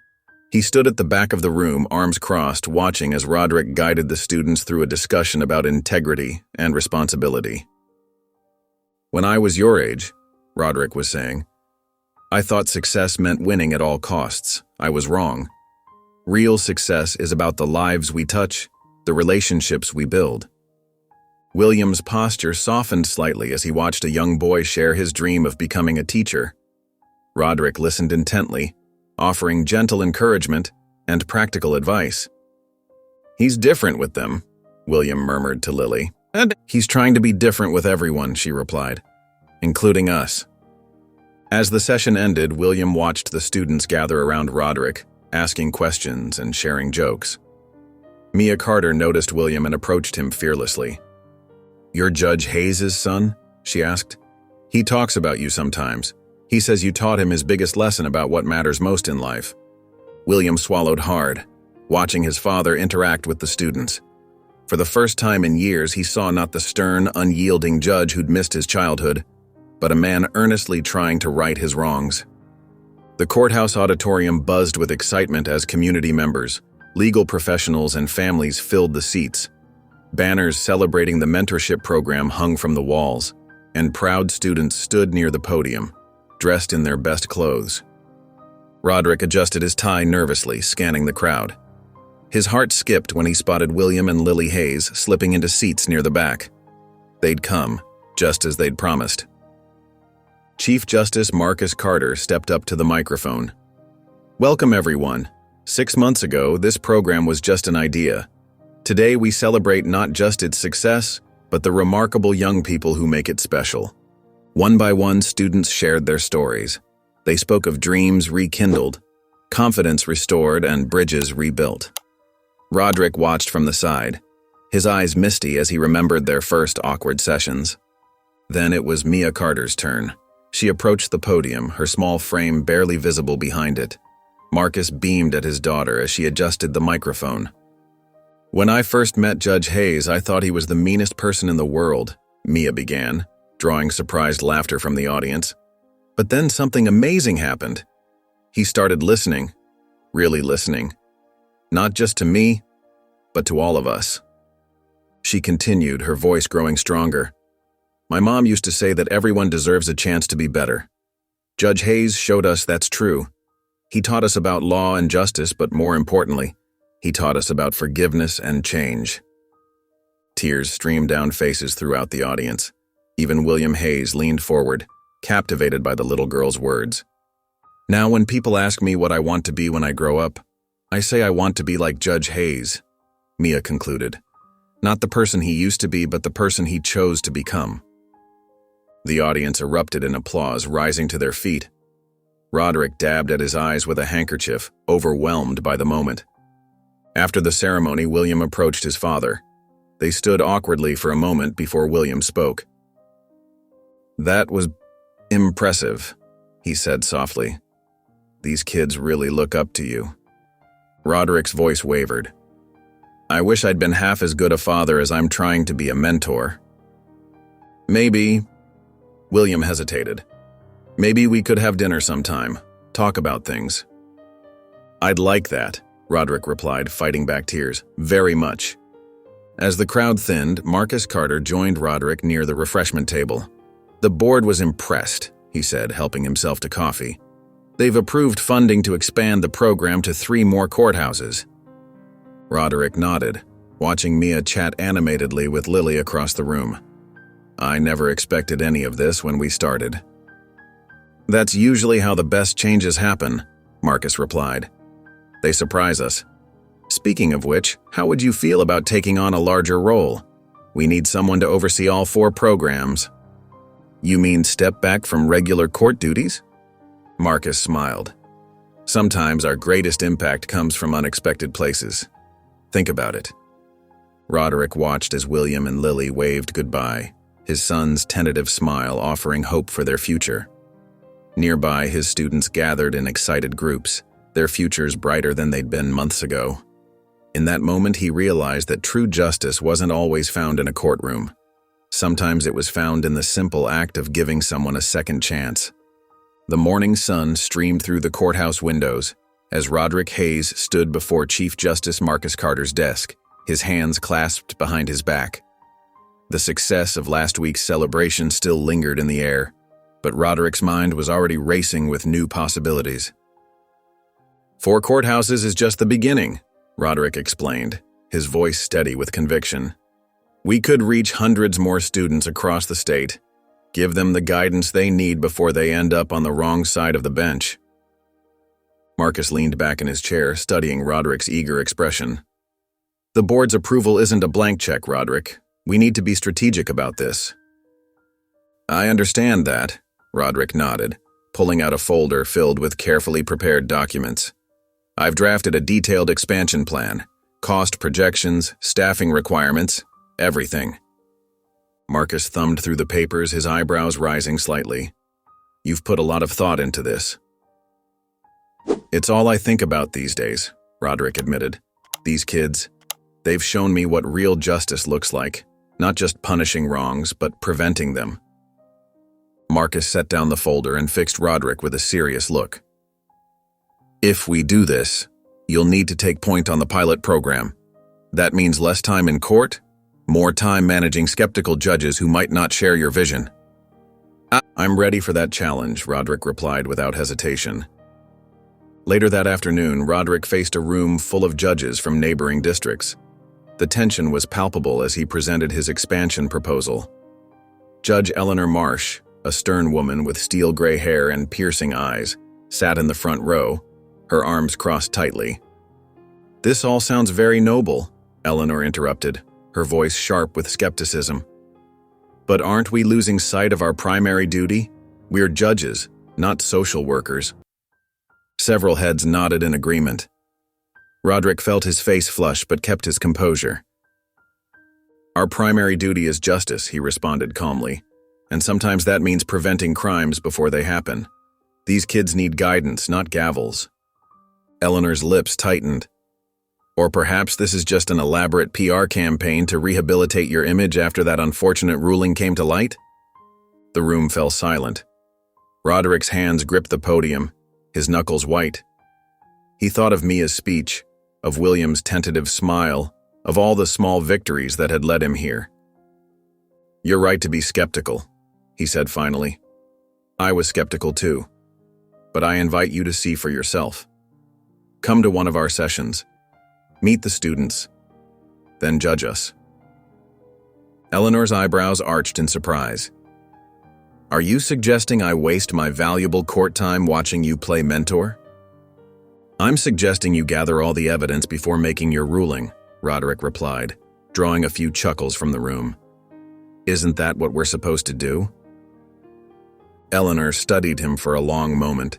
He stood at the back of the room, arms crossed, watching as Roderick guided the students through a discussion about integrity and responsibility. "When I was your age," Roderick was saying, "I thought success meant winning at all costs. I was wrong. Real success is about the lives we touch, the relationships we build." William's posture softened slightly as he watched a young boy share his dream of becoming a teacher. Roderick listened intently, offering gentle encouragement and practical advice. "He's different with them," William murmured to Lily. "And he's trying to be different with everyone," she replied, "including us." As the session ended, William watched the students gather around Roderick, asking questions and sharing jokes. Mia Carter noticed William and approached him fearlessly. "You're Judge Hayes' son?" she asked. "He talks about you sometimes. He says you taught him his biggest lesson about what matters most in life." William swallowed hard, watching his father interact with the students. For the first time in years, he saw not the stern, unyielding judge who'd missed his childhood, but a man earnestly trying to right his wrongs. The courthouse auditorium buzzed with excitement as community members, legal professionals, and families filled the seats. Banners celebrating the mentorship program hung from the walls, and proud students stood near the podium, dressed in their best clothes. Roderick adjusted his tie nervously, scanning the crowd. His heart skipped when he spotted William and Lily Hayes slipping into seats near the back. They'd come, just as they'd promised. Chief Justice Marcus Carter stepped up to the microphone. "Welcome, everyone. 6 months ago, this program was just an idea. Today we celebrate not just its success, but the remarkable young people who make it special. One by one, students shared their stories. They spoke of dreams rekindled, confidence restored, and bridges rebuilt. Roderick watched from the side, his eyes misty as he remembered their first awkward sessions. Then it was Mia Carter's turn. She approached the podium, her small frame barely visible behind it. Marcus beamed at his daughter as she adjusted the microphone. "When I first met Judge Hayes, I thought he was the meanest person in the world," Mia began, drawing surprised laughter from the audience. "But then something amazing happened. He started listening, really listening. Not just to me, but to all of us." She continued, her voice growing stronger. "My mom used to say that everyone deserves a chance to be better. Judge Hayes showed us that's true. He taught us about law and justice, but more importantly, he taught us about forgiveness and change." Tears streamed down faces throughout the audience. Even William Hayes leaned forward, captivated by the little girl's words. "Now when people ask me what I want to be when I grow up, I say I want to be like Judge Hayes," Mia concluded. "Not the person he used to be, but the person he chose to become." The audience erupted in applause, rising to their feet. Roderick dabbed at his eyes with a handkerchief, overwhelmed by the moment. After the ceremony, William approached his father. They stood awkwardly for a moment before William spoke. "That was impressive," he said softly. "These kids really look up to you." Roderick's voice wavered. "I wish I'd been half as good a father as I'm trying to be a mentor." "Maybe," William hesitated. "Maybe we could have dinner sometime, talk about things." "I'd like that," Roderick replied, fighting back tears. "Very much." As the crowd thinned, Marcus Carter joined Roderick near the refreshment table. "The board was impressed," he said, helping himself to coffee. "They've approved funding to expand the program to 3 more courthouses." Roderick nodded, watching Mia chat animatedly with Lily across the room. "I never expected any of this when we started." "That's usually how the best changes happen," Marcus replied. "They surprise us. Speaking of which, how would you feel about taking on a larger role? We need someone to oversee all 4 programs." "You mean step back from regular court duties?" Marcus smiled. "Sometimes our greatest impact comes from unexpected places. Think about it." Roderick watched as William and Lily waved goodbye, his son's tentative smile offering hope for their future. Nearby, his students gathered in excited groups, their futures brighter than they'd been months ago. In that moment, he realized that true justice wasn't always found in a courtroom. Sometimes it was found in the simple act of giving someone a second chance. The morning sun streamed through the courthouse windows as Roderick Hayes stood before Chief Justice Marcus Carter's desk, his hands clasped behind his back. The success of last week's celebration still lingered in the air, but Roderick's mind was already racing with new possibilities. 4 courthouses is just the beginning, Roderick explained, his voice steady with conviction. "We could reach hundreds more students across the state, give them the guidance they need before they end up on the wrong side of the bench." Marcus leaned back in his chair, studying Roderick's eager expression. "The board's approval isn't a blank check, Roderick. We need to be strategic about this." "I understand that," Roderick nodded, pulling out a folder filled with carefully prepared documents. "I've drafted a detailed expansion plan, cost projections, staffing requirements, everything." Marcus thumbed through the papers, his eyebrows rising slightly. "You've put a lot of thought into this." "It's all I think about these days," Roderick admitted. "These kids, they've shown me what real justice looks like, not just punishing wrongs, but preventing them." Marcus set down the folder and fixed Roderick with a serious look. "If we do this, you'll need to take point on the pilot program. That means less time in court, more time managing skeptical judges who might not share your vision." "I'm ready for that challenge," Roderick replied without hesitation. Later that afternoon, Roderick faced a room full of judges from neighboring districts. The tension was palpable as he presented his expansion proposal. Judge Eleanor Marsh, a stern woman with steel gray hair and piercing eyes, sat in the front row, her arms crossed tightly. "This all sounds very noble," Eleanor interrupted, her voice sharp with skepticism. But aren't we losing sight of our primary duty? We're judges, not social workers. Several heads nodded in agreement. Roderick felt his face flush but kept his composure. Our primary duty is justice, he responded calmly, and sometimes that means preventing crimes before they happen. These kids need guidance, not gavels. Eleanor's lips tightened. Or perhaps this is just an elaborate PR campaign to rehabilitate your image after that unfortunate ruling came to light? The room fell silent. Roderick's hands gripped the podium, his knuckles white. He thought of Mia's speech, of William's tentative smile, of all the small victories that had led him here. You're right to be skeptical, he said finally. I was skeptical too, but I invite you to see for yourself. Come to one of our sessions. Meet the students, then judge us. Eleanor's eyebrows arched in surprise. Are you suggesting I waste my valuable court time watching you play mentor? I'm suggesting you gather all the evidence before making your ruling, Roderick replied, drawing a few chuckles from the room. Isn't that what we're supposed to do? Eleanor studied him for a long moment,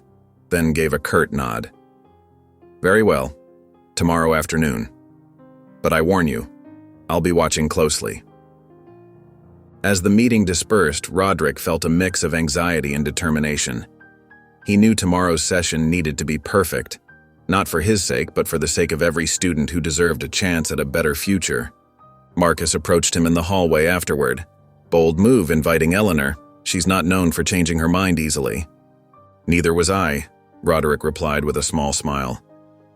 then gave a curt nod. Very well. Tomorrow afternoon. But I warn you, I'll be watching closely. As the meeting dispersed, Roderick felt a mix of anxiety and determination. He knew tomorrow's session needed to be perfect, not for his sake, but for the sake of every student who deserved a chance at a better future. Marcus approached him in the hallway afterward. Bold move inviting Eleanor. She's not known for changing her mind easily. Neither was I, Roderick replied with a small smile.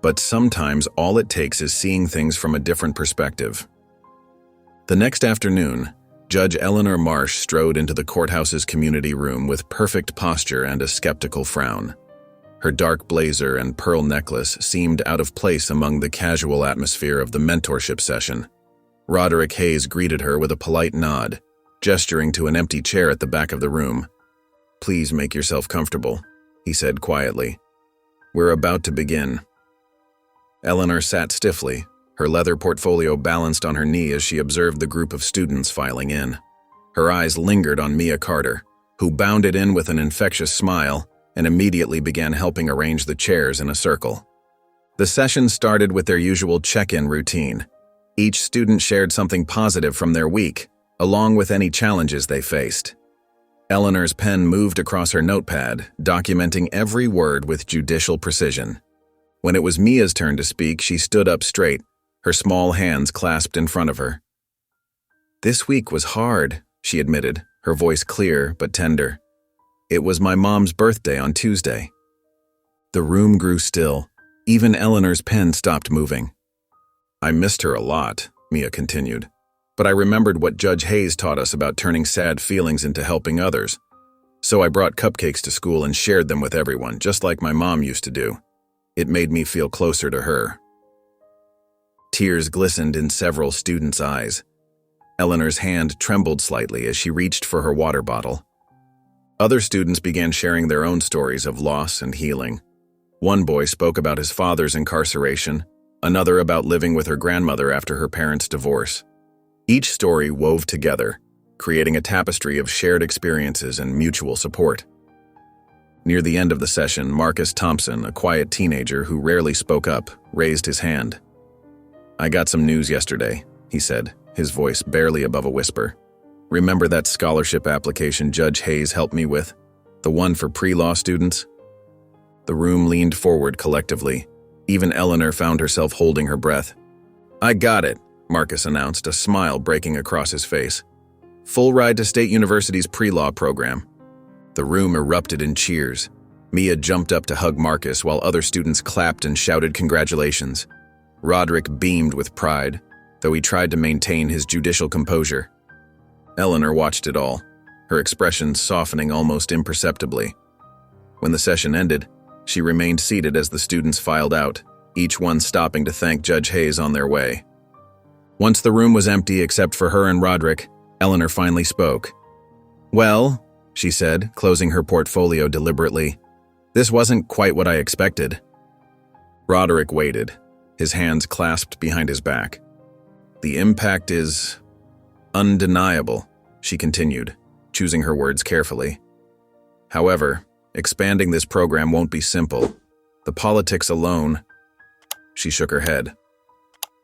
But sometimes all it takes is seeing things from a different perspective. The next afternoon, Judge Eleanor Marsh strode into the courthouse's community room with perfect posture and a skeptical frown. Her dark blazer and pearl necklace seemed out of place among the casual atmosphere of the mentorship session. Roderick Hayes greeted her with a polite nod, gesturing to an empty chair at the back of the room. Please make yourself comfortable, he said quietly. We're about to begin. Eleanor sat stiffly, her leather portfolio balanced on her knee as she observed the group of students filing in. Her eyes lingered on Mia Carter, who bounded in with an infectious smile and immediately began helping arrange the chairs in a circle. The session started with their usual check-in routine. Each student shared something positive from their week, along with any challenges they faced. Eleanor's pen moved across her notepad, documenting every word with judicial precision. When it was Mia's turn to speak, she stood up straight, her small hands clasped in front of her. This week was hard, she admitted, her voice clear but tender. It was my mom's birthday on Tuesday. The room grew still. Even Eleanor's pen stopped moving. I missed her a lot, Mia continued, but I remembered what Judge Hayes taught us about turning sad feelings into helping others. So I brought cupcakes to school and shared them with everyone, just like my mom used to do. It made me feel closer to her. Tears glistened in several students' eyes. Eleanor's hand trembled slightly as she reached for her water bottle. Other students began sharing their own stories of loss and healing. One boy spoke about his father's incarceration, another about living with her grandmother after her parents' divorce. Each story wove together, creating a tapestry of shared experiences and mutual support. Near the end of the session, Marcus Thompson, a quiet teenager who rarely spoke up, raised his hand. I got some news yesterday, he said, his voice barely above a whisper. Remember that scholarship application Judge Hayes helped me with? The one for pre-law students? The room leaned forward collectively. Even Eleanor found herself holding her breath. I got it, Marcus announced, a smile breaking across his face. Full ride to State University's pre-law program. The room erupted in cheers. Mia jumped up to hug Marcus while other students clapped and shouted congratulations. Roderick beamed with pride, though he tried to maintain his judicial composure. Eleanor watched it all, her expression softening almost imperceptibly. When the session ended, she remained seated as the students filed out, each one stopping to thank Judge Hayes on their way. Once the room was empty except for her and Roderick, Eleanor finally spoke. Well, she said, closing her portfolio deliberately, this wasn't quite what I expected. Roderick waited, his hands clasped behind his back. The impact is undeniable, she continued, choosing her words carefully. However, expanding this program won't be simple. The politics alone. She shook her head.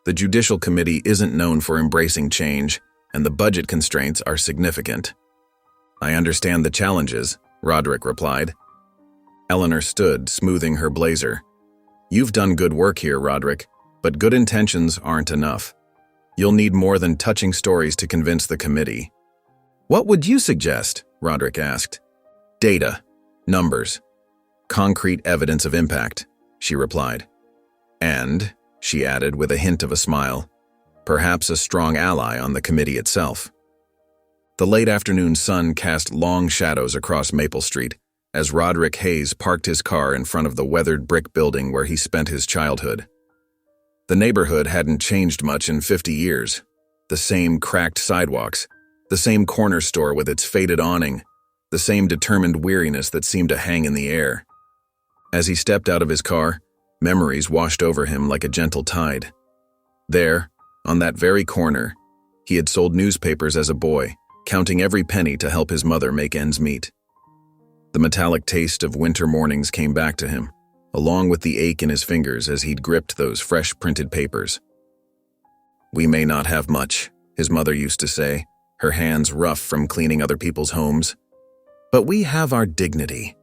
The Judicial Committee isn't known for embracing change, and the budget constraints are significant. I understand the challenges, Roderick replied. Eleanor stood, smoothing her blazer. You've done good work here, Roderick, but good intentions aren't enough. You'll need more than touching stories to convince the committee. What would you suggest? Roderick asked. Data, numbers, concrete evidence of impact, she replied. And, she added with a hint of a smile, perhaps a strong ally on the committee itself. The late afternoon sun cast long shadows across Maple Street as Roderick Hayes parked his car in front of the weathered brick building where he spent his childhood. The neighborhood hadn't changed much in 50 years. The same cracked sidewalks, the same corner store with its faded awning, the same determined weariness that seemed to hang in the air. As he stepped out of his car, memories washed over him like a gentle tide. There, on that very corner, he had sold newspapers as a boy, counting every penny to help his mother make ends meet. The metallic taste of winter mornings came back to him, along with the ache in his fingers as he'd gripped those fresh printed papers. We may not have much, his mother used to say, her hands rough from cleaning other people's homes. But we have our dignity.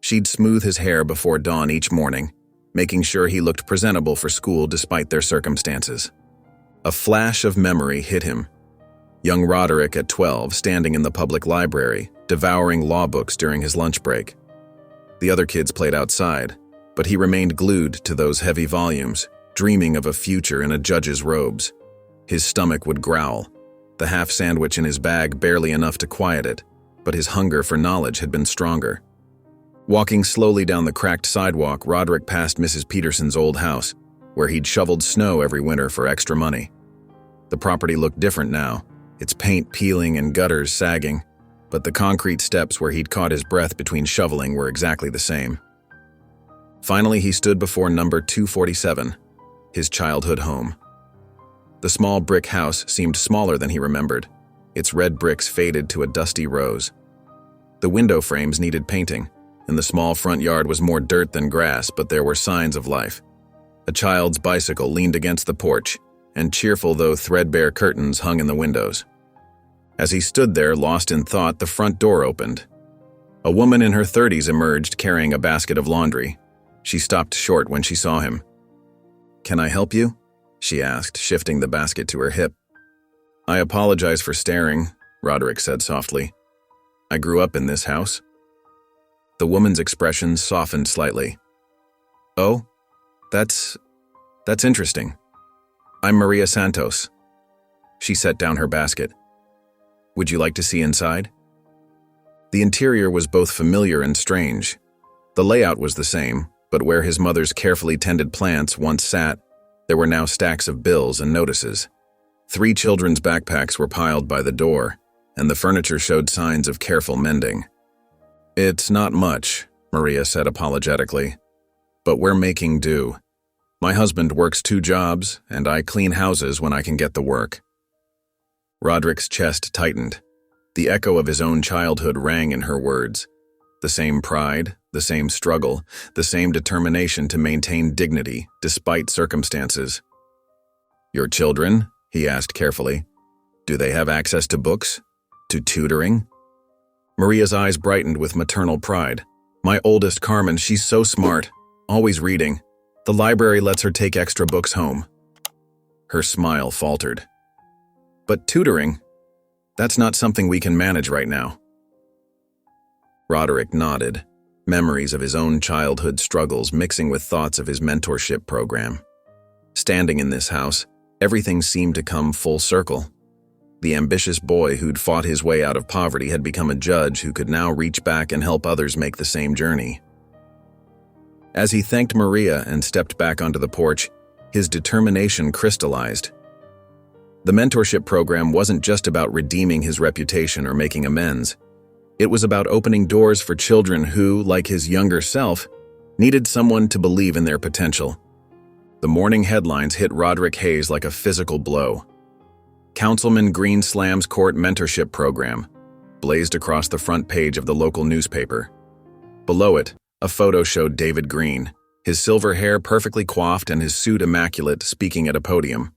She'd smooth his hair before dawn each morning, making sure he looked presentable for school despite their circumstances. A flash of memory hit him. Young Roderick at 12 standing in the public library, devouring law books during his lunch break. The other kids played outside, but he remained glued to those heavy volumes, dreaming of a future in a judge's robes. His stomach would growl, the half sandwich in his bag barely enough to quiet it, but his hunger for knowledge had been stronger. Walking slowly down the cracked sidewalk, Roderick passed Mrs. Peterson's old house, where he'd shoveled snow every winter for extra money. The property looked different now, its paint peeling and gutters sagging, but the concrete steps where he'd caught his breath between shoveling were exactly the same. Finally, he stood before number 247, his childhood home. The small brick house seemed smaller than he remembered, its red bricks faded to a dusty rose. The window frames needed painting, and the small front yard was more dirt than grass, but there were signs of life. A child's bicycle leaned against the porch, and cheerful though threadbare curtains hung in the windows. As he stood there, lost in thought, the front door opened. A woman in her 30s emerged carrying a basket of laundry. She stopped short when she saw him. "Can I help you?" she asked, shifting the basket to her hip. "I apologize for staring," Roderick said softly. "I grew up in this house." The woman's expression softened slightly. "Oh, that's interesting. I'm Maria Santos." She set down her basket. "Would you like to see inside?" The interior was both familiar and strange. The layout was the same, but where his mother's carefully tended plants once sat, there were now stacks of bills and notices. 3 children's backpacks were piled by the door, and the furniture showed signs of careful mending. "It's not much," Maria said apologetically, "but we're making do. My husband works 2 jobs, and I clean houses when I can get the work." Roderick's chest tightened. The echo of his own childhood rang in her words. The same pride, the same struggle, the same determination to maintain dignity despite circumstances. "Your children?" he asked carefully. "Do they have access to books? To tutoring?" Maria's eyes brightened with maternal pride. "My oldest, Carmen, she's so smart, always reading. The library lets her take extra books home." Her smile faltered. "But tutoring? That's not something we can manage right now." Roderick nodded, memories of his own childhood struggles mixing with thoughts of his mentorship program. Standing in this house, everything seemed to come full circle. The ambitious boy who'd fought his way out of poverty had become a judge who could now reach back and help others make the same journey. As he thanked Maria and stepped back onto the porch, his determination crystallized. The mentorship program wasn't just about redeeming his reputation or making amends. It was about opening doors for children who, like his younger self, needed someone to believe in their potential. The morning headlines hit Roderick Hayes like a physical blow. Councilman Green slams court mentorship program, blazed across the front page of the local newspaper. Below it, a photo showed David Green, his silver hair perfectly coiffed and his suit immaculate, speaking at a podium.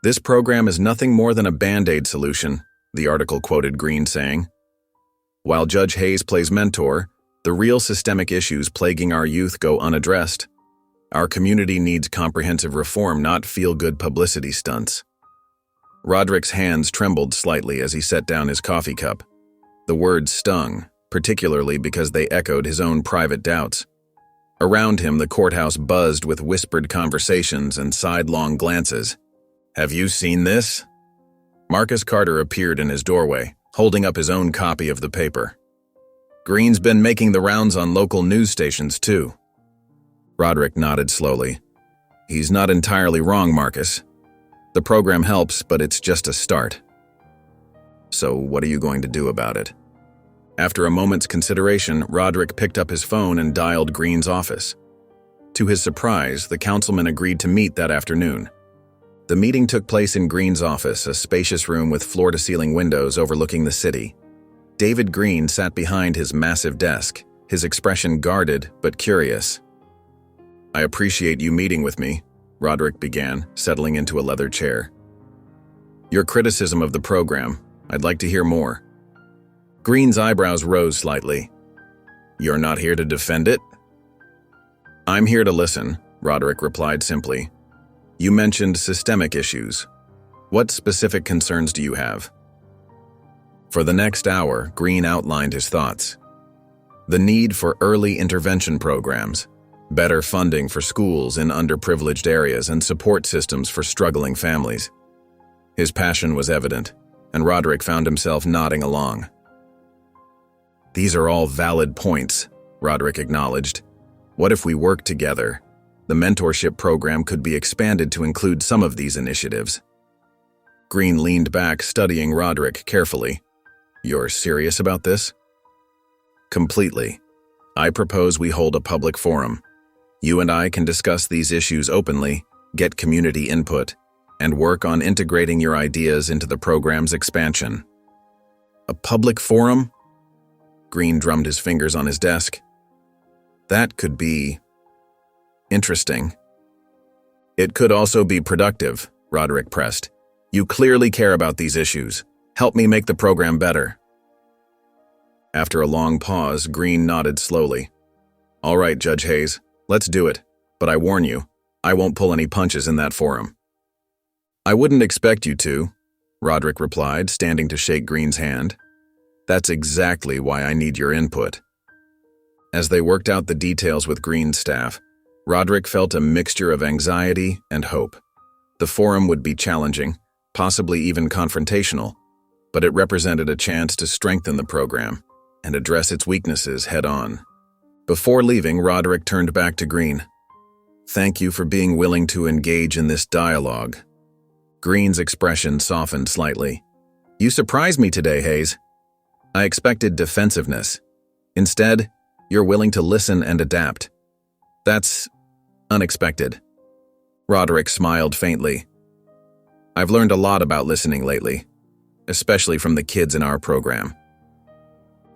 "This program is nothing more than a Band-Aid solution," the article quoted Green saying. "While Judge Hayes plays mentor, the real systemic issues plaguing our youth go unaddressed. Our community needs comprehensive reform, not feel-good publicity stunts." Roderick's hands trembled slightly as he set down his coffee cup. The words stung, particularly because they echoed his own private doubts. Around him, the courthouse buzzed with whispered conversations and sidelong glances. "Have you seen this?" Marcus Carter appeared in his doorway, holding up his own copy of the paper. "Green's been making the rounds on local news stations, too." Roderick nodded slowly. "He's not entirely wrong, Marcus. The program helps, but it's just a start." "So what are you going to do about it?" After a moment's consideration, Roderick picked up his phone and dialed Green's office. To his surprise, the councilman agreed to meet that afternoon. The meeting took place in Green's office, a spacious room with floor-to-ceiling windows overlooking the city. David Green sat behind his massive desk, his expression guarded but curious. "I appreciate you meeting with me," Roderick began, settling into a leather chair. "Your criticism of the program, I'd like to hear more." Green's eyebrows rose slightly. "You're not here to defend it?" "I'm here to listen," Roderick replied simply. "You mentioned systemic issues. What specific concerns do you have?" For the next hour, Green outlined his thoughts. The need for early intervention programs, better funding for schools in underprivileged areas, and support systems for struggling families. His passion was evident, and Roderick found himself nodding along. "These are all valid points," Roderick acknowledged. "What if we work together? The mentorship program could be expanded to include some of these initiatives." Green leaned back, studying Roderick carefully. "You're serious about this?" "Completely. I propose we hold a public forum. You and I can discuss these issues openly, get community input, and work on integrating your ideas into the program's expansion." "A public forum?" Green drummed his fingers on his desk. "That could be interesting." "It could also be productive," Roderick pressed. "You clearly care about these issues. Help me make the program better." After a long pause, Green nodded slowly. "All right, Judge Hayes, let's do it. But I warn you, I won't pull any punches in that forum." "I wouldn't expect you to," Roderick replied, standing to shake Green's hand. "That's exactly why I need your input." As they worked out the details with Green's staff, Roderick felt a mixture of anxiety and hope. The forum would be challenging, possibly even confrontational, but it represented a chance to strengthen the program and address its weaknesses head-on. Before leaving, Roderick turned back to Green. "Thank you for being willing to engage in this dialogue." Green's expression softened slightly. "You surprised me today, Hayes. I expected defensiveness. Instead, you're willing to listen and adapt. That's unexpected." Roderick smiled faintly. "I've learned a lot about listening lately, especially from the kids in our program."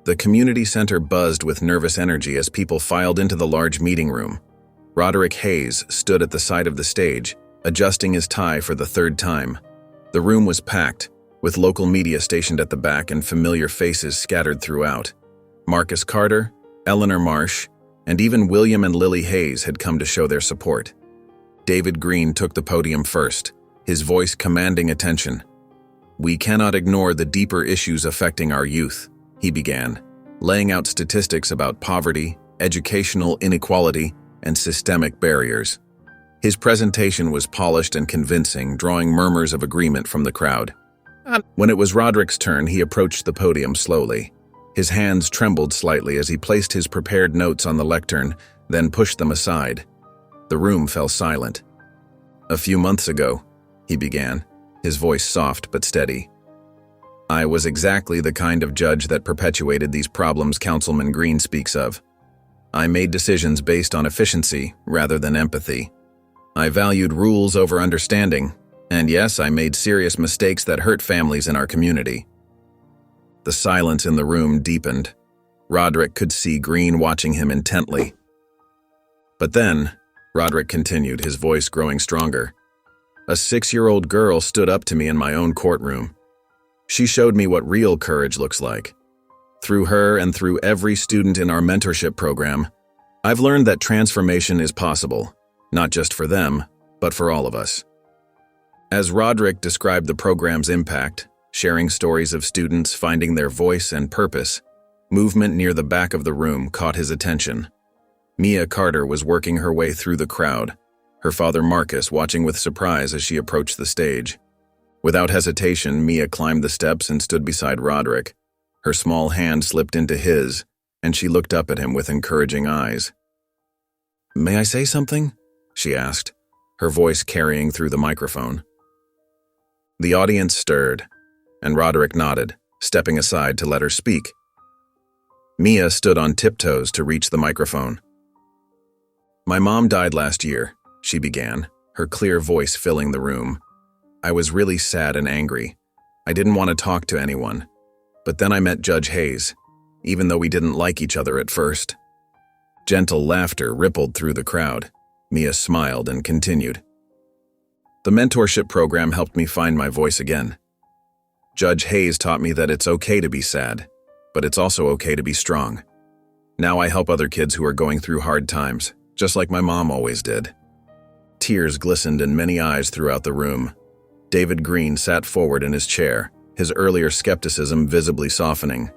The community center buzzed with nervous energy as people filed into the large meeting room. Roderick Hayes stood at the side of the stage, adjusting his tie for the third time. The room was packed, with local media stationed at the back and familiar faces scattered throughout. Marcus Carter, Eleanor Marsh, and even William and Lily Hayes had come to show their support. David Green took the podium first, his voice commanding attention. "We cannot ignore the deeper issues affecting our youth," he began, laying out statistics about poverty, educational inequality, and systemic barriers. His presentation was polished and convincing, drawing murmurs of agreement from the crowd. When it was Roderick's turn, he approached the podium slowly. His hands trembled slightly as he placed his prepared notes on the lectern, then pushed them aside. The room fell silent. "A few months ago," he began, his voice soft but steady, "I was exactly the kind of judge that perpetuated these problems Councilman Green speaks of. I made decisions based on efficiency rather than empathy. I valued rules over understanding, and yes, I made serious mistakes that hurt families in our community. The silence in the room deepened. Roderick could see Green watching him intently. But then, Roderick continued, his voice growing stronger. A 6-year-old girl stood up to me in my own courtroom. She showed me what real courage looks like. Through her and through every student in our mentorship program, I've learned that transformation is possible, not just for them, but for all of us. As Roderick described the program's impact, sharing stories of students finding their voice and purpose, movement near the back of the room caught his attention. Mia Carter was working her way through the crowd, her father Marcus watching with surprise as she approached the stage. Without hesitation, Mia climbed the steps and stood beside Roderick. Her small hand slipped into his, and she looked up at him with encouraging eyes. "May I say something?" she asked, her voice carrying through the microphone. The audience stirred, and Roderick nodded, stepping aside to let her speak. Mia stood on tiptoes to reach the microphone. "My mom died last year," she began, her clear voice filling the room. "I was really sad and angry. I didn't want to talk to anyone. But then I met Judge Hayes, even though we didn't like each other at first." Gentle laughter rippled through the crowd. Mia smiled and continued. "The mentorship program helped me find my voice again. Judge Hayes taught me that it's okay to be sad, but it's also okay to be strong. Now I help other kids who are going through hard times, just like my mom always did." Tears glistened in many eyes throughout the room. David Green sat forward in his chair, his earlier skepticism visibly softening.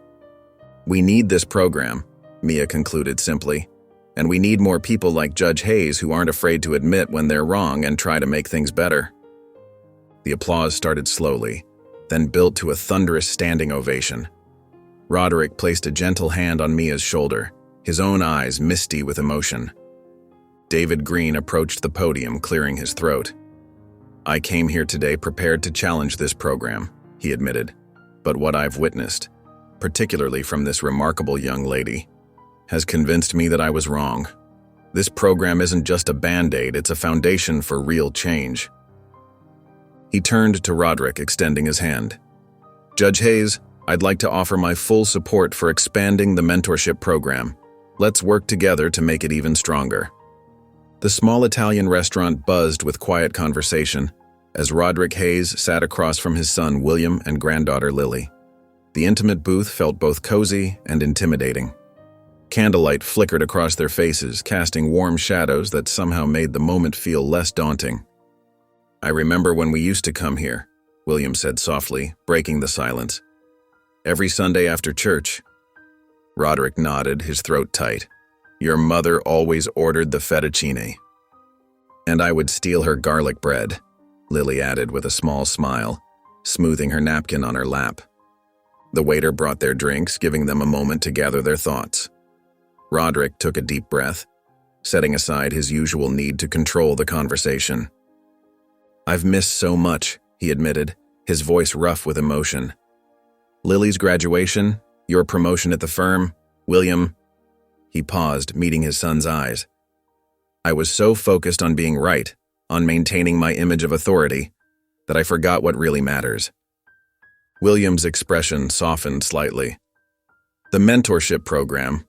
"We need this program," Mia concluded simply, "and we need more people like Judge Hayes who aren't afraid to admit when they're wrong and try to make things better." The applause started slowly, then built to a thunderous standing ovation. Roderick placed a gentle hand on Mia's shoulder, his own eyes misty with emotion. David Green approached the podium, clearing his throat. "I came here today prepared to challenge this program," he admitted, "but what I've witnessed, particularly from this remarkable young lady, has convinced me that I was wrong. This program isn't just a band-aid, it's a foundation for real change." He turned to Roderick, extending his hand. "Judge Hayes, I'd like to offer my full support for expanding the mentorship program. Let's work together to make it even stronger." The small Italian restaurant buzzed with quiet conversation as Roderick Hayes sat across from his son William and granddaughter Lily. The intimate booth felt both cozy and intimidating. Candlelight flickered across their faces, casting warm shadows that somehow made the moment feel less daunting. "I remember when we used to come here," William said softly, breaking the silence. "Every Sunday after church." Roderick nodded, his throat tight. "Your mother always ordered the fettuccine." "And I would steal her garlic bread," Lily added with a small smile, smoothing her napkin on her lap. The waiter brought their drinks, giving them a moment to gather their thoughts. Roderick took a deep breath, setting aside his usual need to control the conversation. "I've missed so much," he admitted, his voice rough with emotion. "Lily's graduation, your promotion at the firm, William." He paused, meeting his son's eyes. "I was so focused on being right, on maintaining my image of authority, that I forgot what really matters." William's expression softened slightly. "The mentorship program,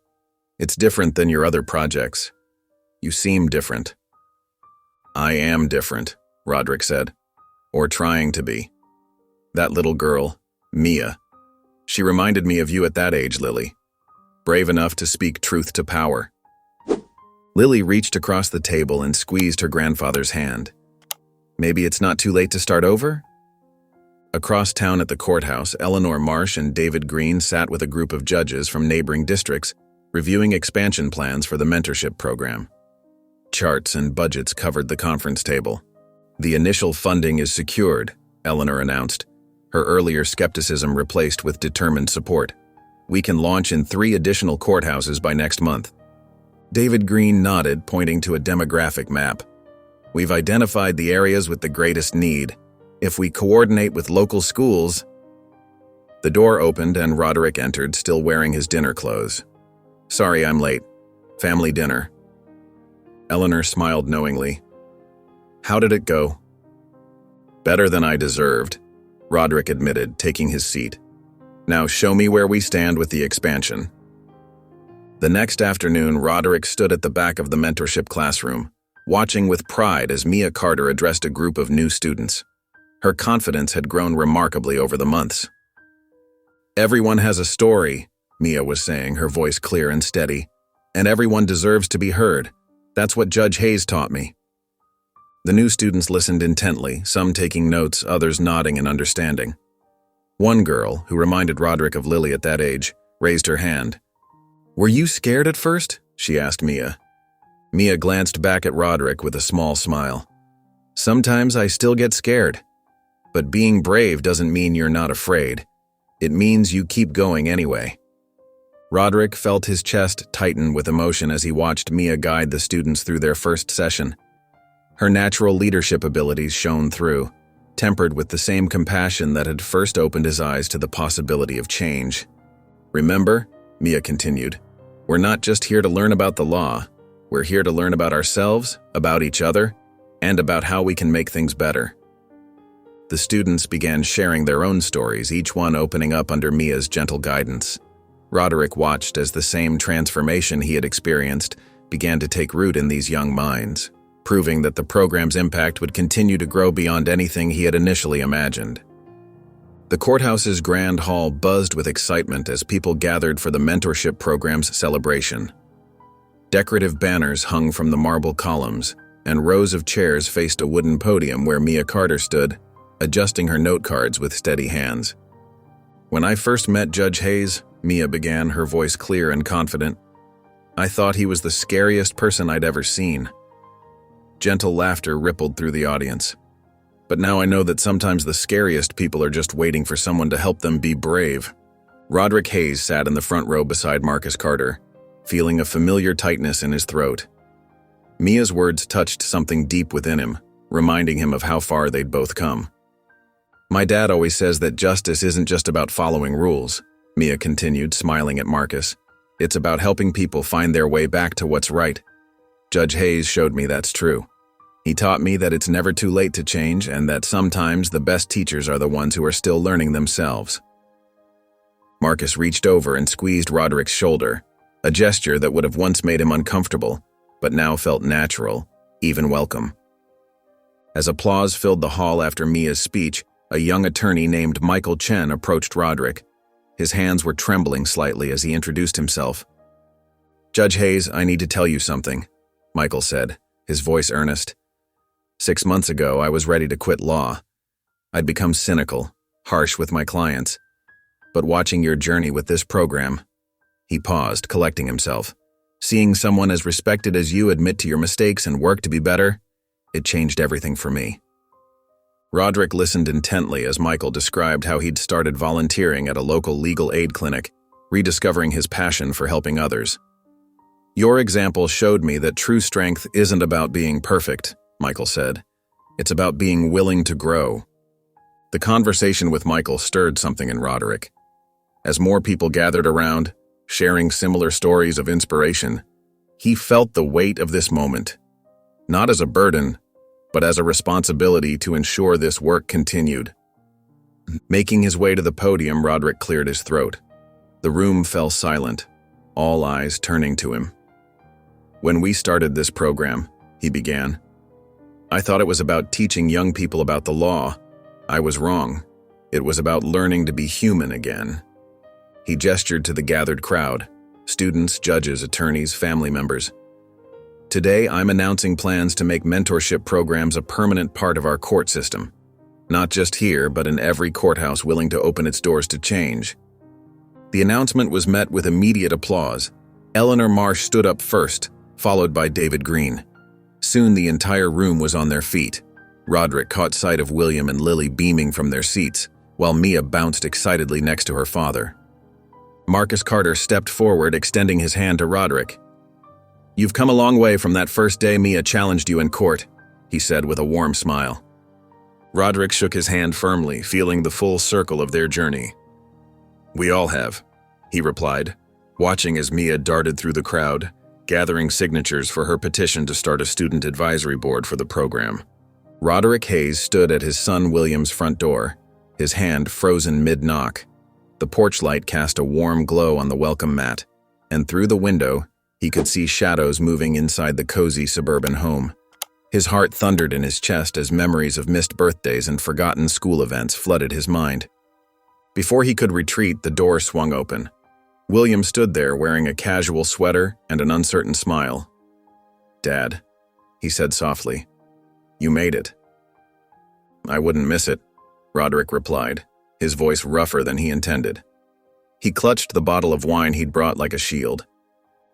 it's different than your other projects. You seem different." "I am different," Roderick said. "Or trying to be. That little girl, Mia, she reminded me of you at that age, Lily. Brave enough to speak truth to power." Lily reached across the table and squeezed her grandfather's hand. "Maybe it's not too late to start over?" Across town at the courthouse, Eleanor Marsh and David Green sat with a group of judges from neighboring districts, reviewing expansion plans for the mentorship program. Charts and budgets covered the conference table. "The initial funding is secured," Eleanor announced, her earlier skepticism replaced with determined support. "We can launch in 3 additional courthouses by next month." David Green nodded, pointing to a demographic map. "We've identified the areas with the greatest need. If we coordinate with local schools..." The door opened and Roderick entered, still wearing his dinner clothes. "Sorry I'm late. Family dinner." Eleanor smiled knowingly. How did it go? Better than I deserved, Roderick admitted, taking his seat. Now show me where we stand with the expansion. The next afternoon, Roderick stood at the back of the mentorship classroom, watching with pride as Mia Carter addressed a group of new students. Her confidence had grown remarkably over the months. Everyone has a story, Mia was saying, her voice clear and steady, and everyone deserves to be heard. That's what Judge Hayes taught me. The new students listened intently, some taking notes, others nodding in understanding. One girl, who reminded Roderick of Lily at that age, raised her hand. "Were you scared at first?" she asked Mia. Mia glanced back at Roderick with a small smile. "Sometimes I still get scared. But being brave doesn't mean you're not afraid. It means you keep going anyway." Roderick felt his chest tighten with emotion as he watched Mia guide the students through their first session. Her natural leadership abilities shone through, tempered with the same compassion that had first opened his eyes to the possibility of change. "Remember," Mia continued, "we're not just here to learn about the law. We're here to learn about ourselves, about each other, and about how we can make things better." The students began sharing their own stories, each one opening up under Mia's gentle guidance. Roderick watched as the same transformation he had experienced began to take root in these young minds, proving that the program's impact would continue to grow beyond anything he had initially imagined. The courthouse's grand hall buzzed with excitement as people gathered for the mentorship program's celebration. Decorative banners hung from the marble columns, and rows of chairs faced a wooden podium where Mia Carter stood, adjusting her note cards with steady hands. "When I first met Judge Hayes," Mia began, her voice clear and confident, "I thought he was the scariest person I'd ever seen." Gentle laughter rippled through the audience. "But now I know that sometimes the scariest people are just waiting for someone to help them be brave." Roderick Hayes sat in the front row beside Marcus Carter, feeling a familiar tightness in his throat. Mia's words touched something deep within him, reminding him of how far they'd both come. "My dad always says that justice isn't just about following rules," Mia continued, smiling at Marcus. "It's about helping people find their way back to what's right. Judge Hayes showed me that's true. He taught me that it's never too late to change and that sometimes the best teachers are the ones who are still learning themselves." Marcus reached over and squeezed Roderick's shoulder, a gesture that would have once made him uncomfortable, but now felt natural, even welcome. As applause filled the hall after Mia's speech, a young attorney named Michael Chen approached Roderick. His hands were trembling slightly as he introduced himself. "Judge Hayes, I need to tell you something," Michael said, his voice earnest. 6 months ago, I was ready to quit law. I'd become cynical, harsh with my clients. But watching your journey with this program," he paused, collecting himself, "seeing someone as respected as you admit to your mistakes and work to be better, it changed everything for me." Roderick listened intently as Michael described how he'd started volunteering at a local legal aid clinic, rediscovering his passion for helping others. "Your example showed me that true strength isn't about being perfect," Michael said. "It's about being willing to grow." The conversation with Michael stirred something in Roderick. As more people gathered around, sharing similar stories of inspiration, he felt the weight of this moment, not as a burden, but as a responsibility to ensure this work continued. Making his way to the podium, Roderick cleared his throat. The room fell silent, all eyes turning to him. "When we started this program," he began, "I thought it was about teaching young people about the law. I was wrong. It was about learning to be human again." He gestured to the gathered crowd, students, judges, attorneys, family members. "Today, I'm announcing plans to make mentorship programs a permanent part of our court system. Not just here, but in every courthouse willing to open its doors to change." The announcement was met with immediate applause. Eleanor Marsh stood up first, followed by David Green. Soon the entire room was on their feet. Roderick caught sight of William and Lily beaming from their seats, while Mia bounced excitedly next to her father. Marcus Carter stepped forward, extending his hand to Roderick. "You've come a long way from that first day Mia challenged you in court," he said with a warm smile. Roderick shook his hand firmly, feeling the full circle of their journey. "We all have," he replied, watching as Mia darted through the crowd, gathering signatures for her petition to start a student advisory board for the program. Roderick Hayes stood at his son William's front door, his hand frozen mid-knock. The porch light cast a warm glow on the welcome mat, and through the window, he could see shadows moving inside the cozy suburban home. His heart thundered in his chest as memories of missed birthdays and forgotten school events flooded his mind. Before he could retreat, the door swung open. William stood there wearing a casual sweater and an uncertain smile. "Dad," he said softly, "you made it." "I wouldn't miss it," Roderick replied, his voice rougher than he intended. He clutched the bottle of wine he'd brought like a shield.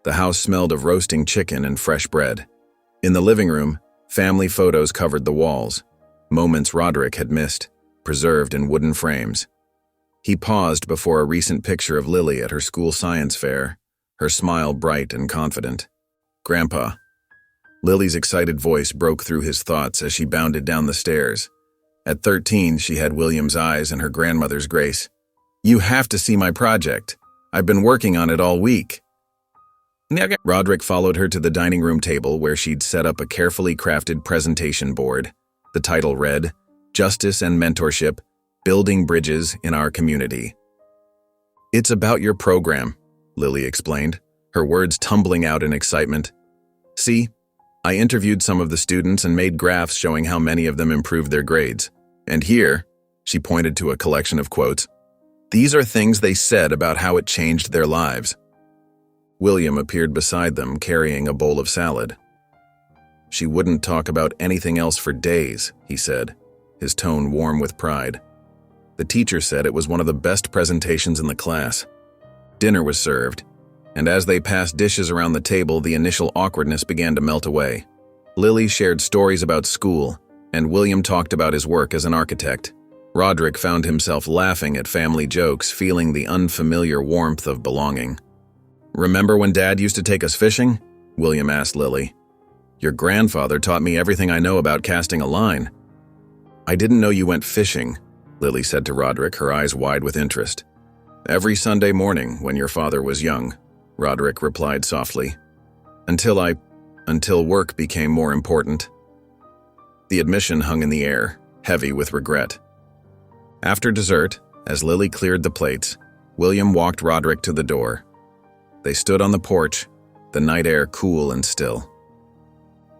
The house smelled of roasting chicken and fresh bread. In the living room, family photos covered the walls, moments Roderick had missed, preserved in wooden frames. He paused before a recent picture of Lily at her school science fair, her smile bright and confident. "Grandpa." Lily's excited voice broke through his thoughts as she bounded down the stairs. At 13, she had William's eyes and her grandmother's grace. "You have to see my project. I've been working on it all week." Roderick followed her to the dining room table where she'd set up a carefully crafted presentation board. The title read, "Justice and Mentorship, Building Bridges in Our Community." "It's about your program," Lily explained, her words tumbling out in excitement. "See, I interviewed some of the students and made graphs showing how many of them improved their grades. And here," she pointed to a collection of quotes, "these are things they said about how it changed their lives." William appeared beside them carrying a bowl of salad. "She wouldn't talk about anything else for days," he said, his tone warm with pride. "The teacher said it was one of the best presentations in the class." Dinner was served, and as they passed dishes around the table, the initial awkwardness began to melt away. Lily shared stories about school, and William talked about his work as an architect. Roderick found himself laughing at family jokes, feeling the unfamiliar warmth of belonging. "Remember when Dad used to take us fishing?" William asked Lily. "Your grandfather taught me everything I know about casting a line." "I didn't know you went fishing," Lily said to Roderick, her eyes wide with interest. "Every Sunday morning when your father was young," Roderick replied softly. Until work became more important." The admission hung in the air, heavy with regret. After dessert, as Lily cleared the plates, William walked Roderick to the door. They stood on the porch, the night air cool and still.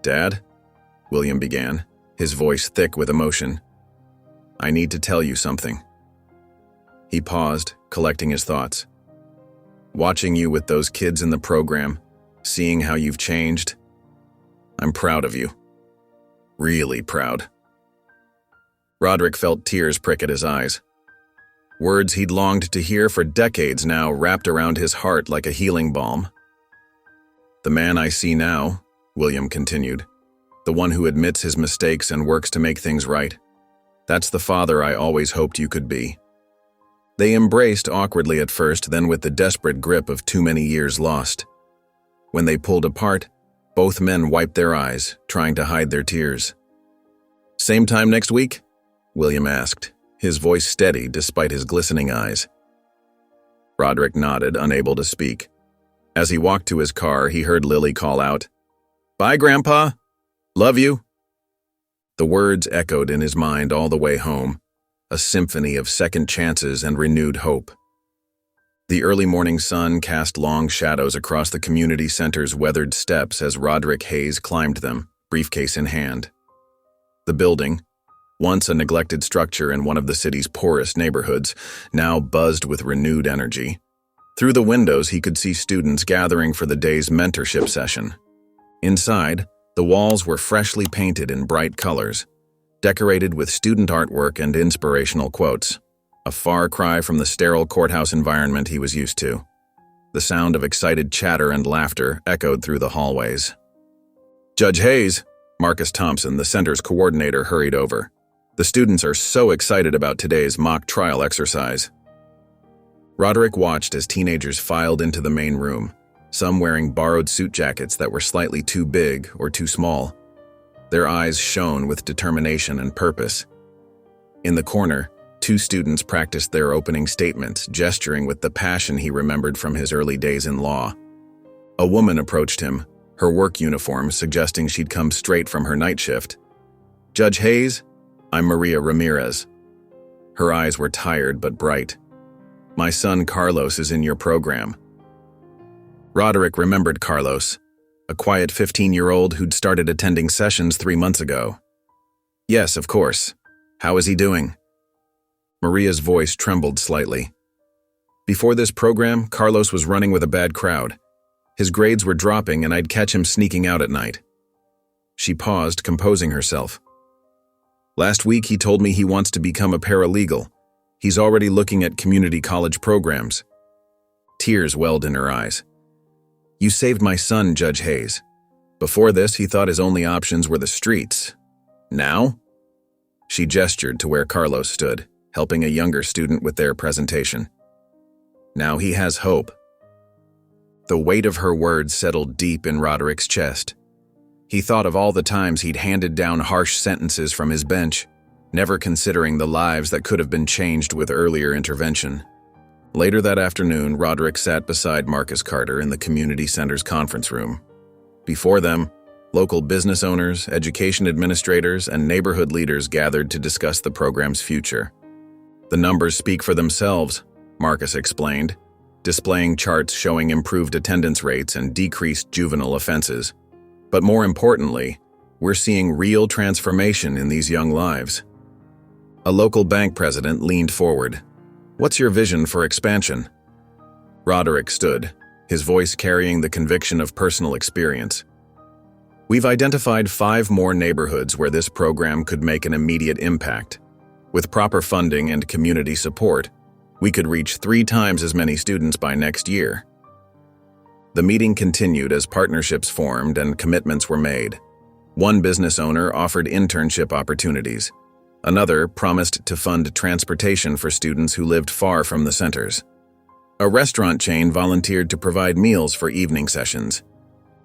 "Dad," William began, his voice thick with emotion, "I need to tell you something." He paused, collecting his thoughts. "Watching you with those kids in the program, seeing how you've changed, I'm proud of you. Really proud." Roderick felt tears prick at his eyes. Words he'd longed to hear for decades now wrapped around his heart like a healing balm. "The man I see now," William continued, "the one who admits his mistakes and works to make things right, that's the father I always hoped you could be." They embraced awkwardly at first, then with the desperate grip of too many years lost. When they pulled apart, both men wiped their eyes, trying to hide their tears. "Same time next week?" William asked, his voice steady despite his glistening eyes. Roderick nodded, unable to speak. As he walked to his car, he heard Lily call out, "Bye, Grandpa. Love you." The words echoed in his mind all the way home, a symphony of second chances and renewed hope. The early morning sun cast long shadows across the community center's weathered steps as Roderick Hayes climbed them, briefcase in hand. The building, once a neglected structure in one of the city's poorest neighborhoods, now buzzed with renewed energy. Through the windows, he could see students gathering for the day's mentorship session. Inside, the walls were freshly painted in bright colors, decorated with student artwork and inspirational quotes, a far cry from the sterile courthouse environment he was used to. The sound of excited chatter and laughter echoed through the hallways. "Judge Hayes," Marcus Thompson, the center's coordinator, hurried over. "The students are so excited about today's mock trial exercise." Roderick watched as teenagers filed into the main room, some wearing borrowed suit jackets that were slightly too big or too small. Their eyes shone with determination and purpose. In the corner, two students practiced their opening statements, gesturing with the passion he remembered from his early days in law. A woman approached him, her work uniform suggesting she'd come straight from her night shift. Judge Hayes, I'm Maria Ramirez. Her eyes were tired but bright. My son Carlos is in your program. Roderick remembered Carlos, a quiet 15-year-old who'd started attending sessions 3 months ago. Yes, of course. How is he doing? Maria's voice trembled slightly. Before this program, Carlos was running with a bad crowd. His grades were dropping and I'd catch him sneaking out at night. She paused, composing herself. Last week he told me he wants to become a paralegal. He's already looking at community college programs. Tears welled in her eyes. You saved my son, Judge Hayes. Before this, he thought his only options were the streets. Now? She gestured to where Carlos stood, helping a younger student with their presentation. Now he has hope. The weight of her words settled deep in Roderick's chest. He thought of all the times he'd handed down harsh sentences from his bench, never considering the lives that could have been changed with earlier intervention. Later that afternoon, Roderick sat beside Marcus Carter in the community center's conference room. Before them, local business owners, education administrators, and neighborhood leaders gathered to discuss the program's future. The numbers speak for themselves, Marcus explained, displaying charts showing improved attendance rates and decreased juvenile offenses. But more importantly, we're seeing real transformation in these young lives. A local bank president leaned forward. What's your vision for expansion? Roderick stood, his voice carrying the conviction of personal experience. We've identified 5 more neighborhoods where this program could make an immediate impact. With proper funding and community support, we could reach 3 times as many students by next year. The meeting continued as partnerships formed and commitments were made. One business owner offered internship opportunities. Another promised to fund transportation for students who lived far from the centers. A restaurant chain volunteered to provide meals for evening sessions.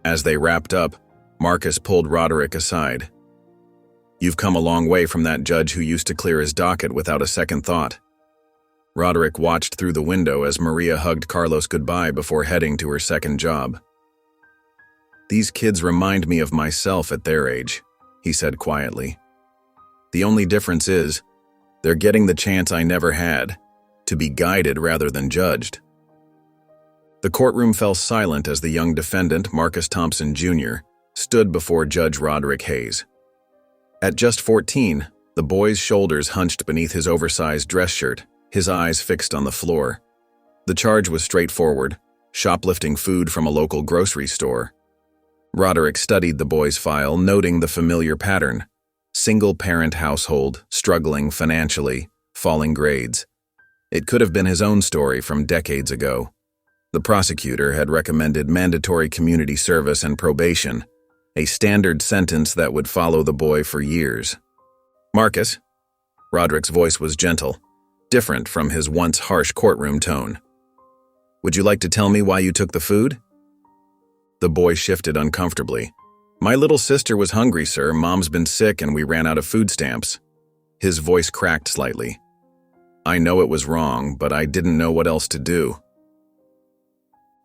As they wrapped up, Marcus pulled Roderick aside. You've come a long way from that judge who used to clear his docket without a second thought. Roderick watched through the window as Maria hugged Carlos goodbye before heading to her second job. These kids remind me of myself at their age, he said quietly. The only difference is, they're getting the chance I never had, to be guided rather than judged. The courtroom fell silent as the young defendant, Marcus Thompson Jr., stood before Judge Roderick Hayes. At just 14, the boy's shoulders hunched beneath his oversized dress shirt, his eyes fixed on the floor. The charge was straightforward, shoplifting food from a local grocery store. Roderick studied the boy's file, noting the familiar pattern. Single-parent household, struggling financially, falling grades. It could have been his own story from decades ago. The prosecutor had recommended mandatory community service and probation, a standard sentence that would follow the boy for years. Marcus, Roderick's voice was gentle, different from his once harsh courtroom tone. Would you like to tell me why you took the food? The boy shifted uncomfortably. My little sister was hungry, sir. Mom's been sick and we ran out of food stamps. His voice cracked slightly. I know it was wrong, but I didn't know what else to do.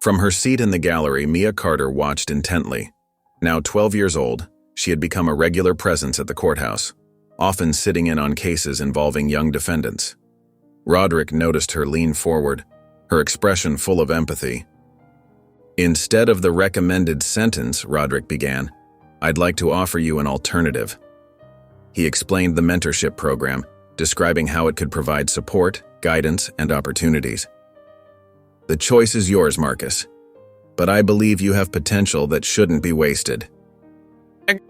From her seat in the gallery, Mia Carter watched intently. Now 12 years old, she had become a regular presence at the courthouse, often sitting in on cases involving young defendants. Roderick noticed her lean forward, her expression full of empathy. Instead of the recommended sentence, Roderick began, I'd like to offer you an alternative. He explained the mentorship program, describing how it could provide support, guidance, and opportunities. The choice is yours, Marcus, but I believe you have potential that shouldn't be wasted.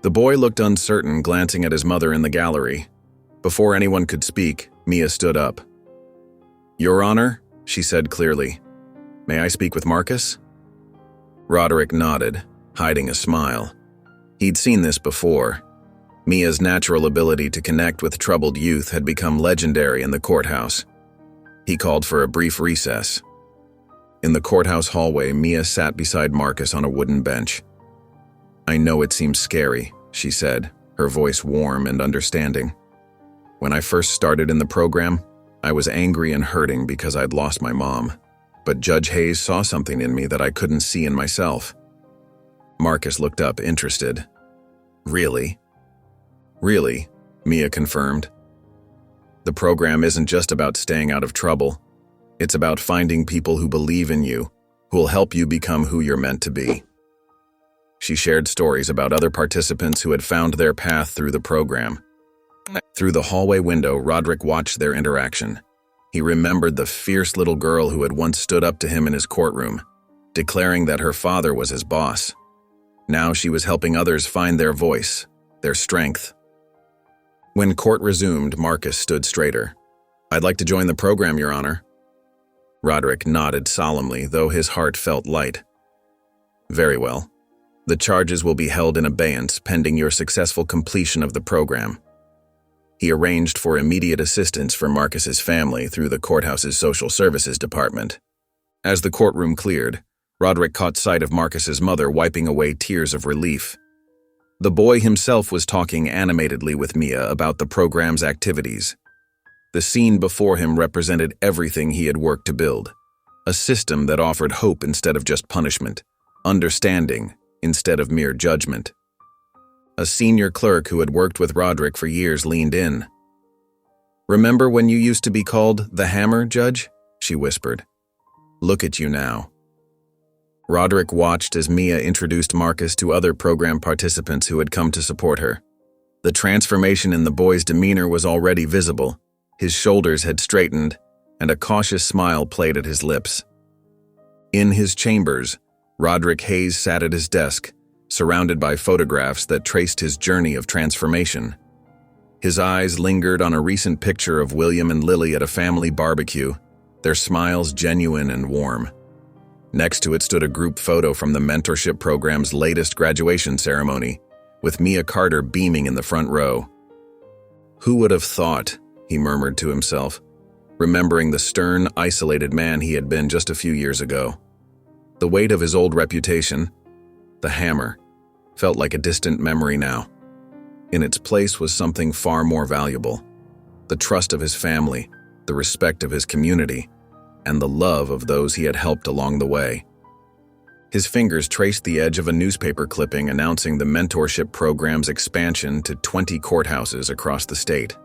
The boy looked uncertain, glancing at his mother in the gallery. Before anyone could speak, Mia stood up. Your Honor, she said clearly. May I speak with Marcus? Roderick nodded, hiding a smile. He'd seen this before. Mia's natural ability to connect with troubled youth had become legendary in the courthouse. He called for a brief recess. In the courthouse hallway, Mia sat beside Marcus on a wooden bench. I know it seems scary, she said, her voice warm and understanding. When I first started in the program, I was angry and hurting because I'd lost my mom. But Judge Hayes saw something in me that I couldn't see in myself. Marcus looked up, interested. Really? Really? Mia confirmed. The program isn't just about staying out of trouble. It's about finding people who believe in you, who will help you become who you're meant to be. She shared stories about other participants who had found their path through the program. Through the hallway window, Roderick watched their interaction. He remembered the fierce little girl who had once stood up to him in his courtroom, declaring that her father was his boss. Now she was helping others find their voice, their strength. When court resumed, Marcus stood straighter. "I'd like to join the program, Your Honor." Roderick nodded solemnly, though his heart felt light. "Very well. The charges will be held in abeyance pending your successful completion of the program." He arranged for immediate assistance for Marcus's family through the courthouse's social services department. As the courtroom cleared, Roderick caught sight of Marcus's mother wiping away tears of relief. The boy himself was talking animatedly with Mia about the program's activities. The scene before him represented everything he had worked to build, a system that offered hope instead of just punishment, understanding instead of mere judgment. A senior clerk who had worked with Roderick for years leaned in. "Remember when you used to be called the Hammer, Judge?" she whispered. "Look at you now." Roderick watched as Mia introduced Marcus to other program participants who had come to support her. The transformation in the boy's demeanor was already visible. His shoulders had straightened, and a cautious smile played at his lips. In his chambers, Roderick Hayes sat at his desk, surrounded by photographs that traced his journey of transformation. His eyes lingered on a recent picture of William and Lily at a family barbecue, their smiles genuine and warm. Next to it stood a group photo from the mentorship program's latest graduation ceremony, with Mia Carter beaming in the front row. "Who would have thought?" he murmured to himself, remembering the stern, isolated man he had been just a few years ago. The weight of his old reputation, the Hammer, felt like a distant memory now. In its place was something far more valuable: the trust of his family, the respect of his community, and the love of those he had helped along the way. His fingers traced the edge of a newspaper clipping announcing the mentorship program's expansion to 20 courthouses across the state.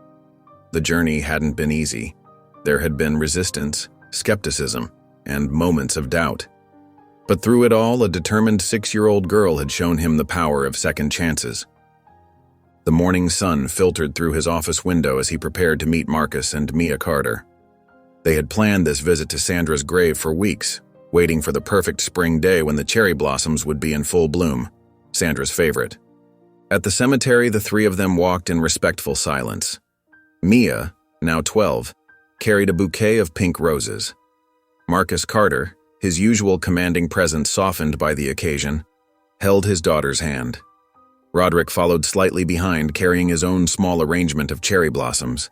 The journey hadn't been easy. There had been resistance, skepticism, and moments of doubt. But through it all, a determined 6-year-old girl had shown him the power of second chances. The morning sun filtered through his office window as he prepared to meet Marcus and Mia Carter. They had planned this visit to Sandra's grave for weeks, waiting for the perfect spring day when the cherry blossoms would be in full bloom, Sandra's favorite. At the cemetery, the three of them walked in respectful silence. Mia, now 12, carried a bouquet of pink roses. Marcus Carter, his usual commanding presence softened by the occasion, held his daughter's hand. Roderick followed slightly behind, carrying his own small arrangement of cherry blossoms.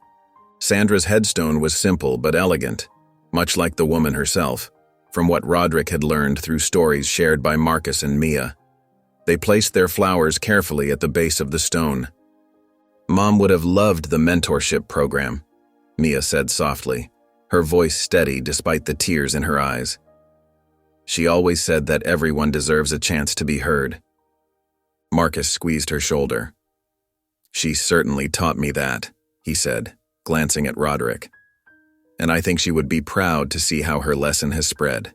Sandra's headstone was simple but elegant, much like the woman herself, from what Roderick had learned through stories shared by Marcus and Mia. They placed their flowers carefully at the base of the stone. "Mom would have loved the mentorship program," Mia said softly, her voice steady despite the tears in her eyes. "She always said that everyone deserves a chance to be heard." Marcus squeezed her shoulder. "She certainly taught me that," he said, glancing at Roderick. "And I think she would be proud to see how her lesson has spread."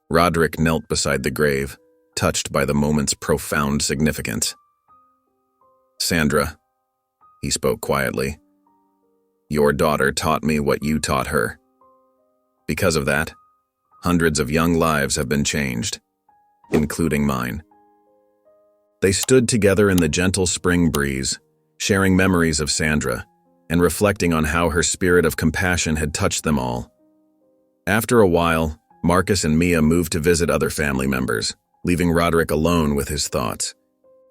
Roderick knelt beside the grave, touched by the moment's profound significance. "Sandra," he spoke quietly, "your daughter taught me what you taught her. Because of that, hundreds of young lives have been changed, including mine." They stood together in the gentle spring breeze, sharing memories of Sandra, and reflecting on how her spirit of compassion had touched them all. After a while, Marcus and Mia moved to visit other family members, leaving Roderick alone with his thoughts.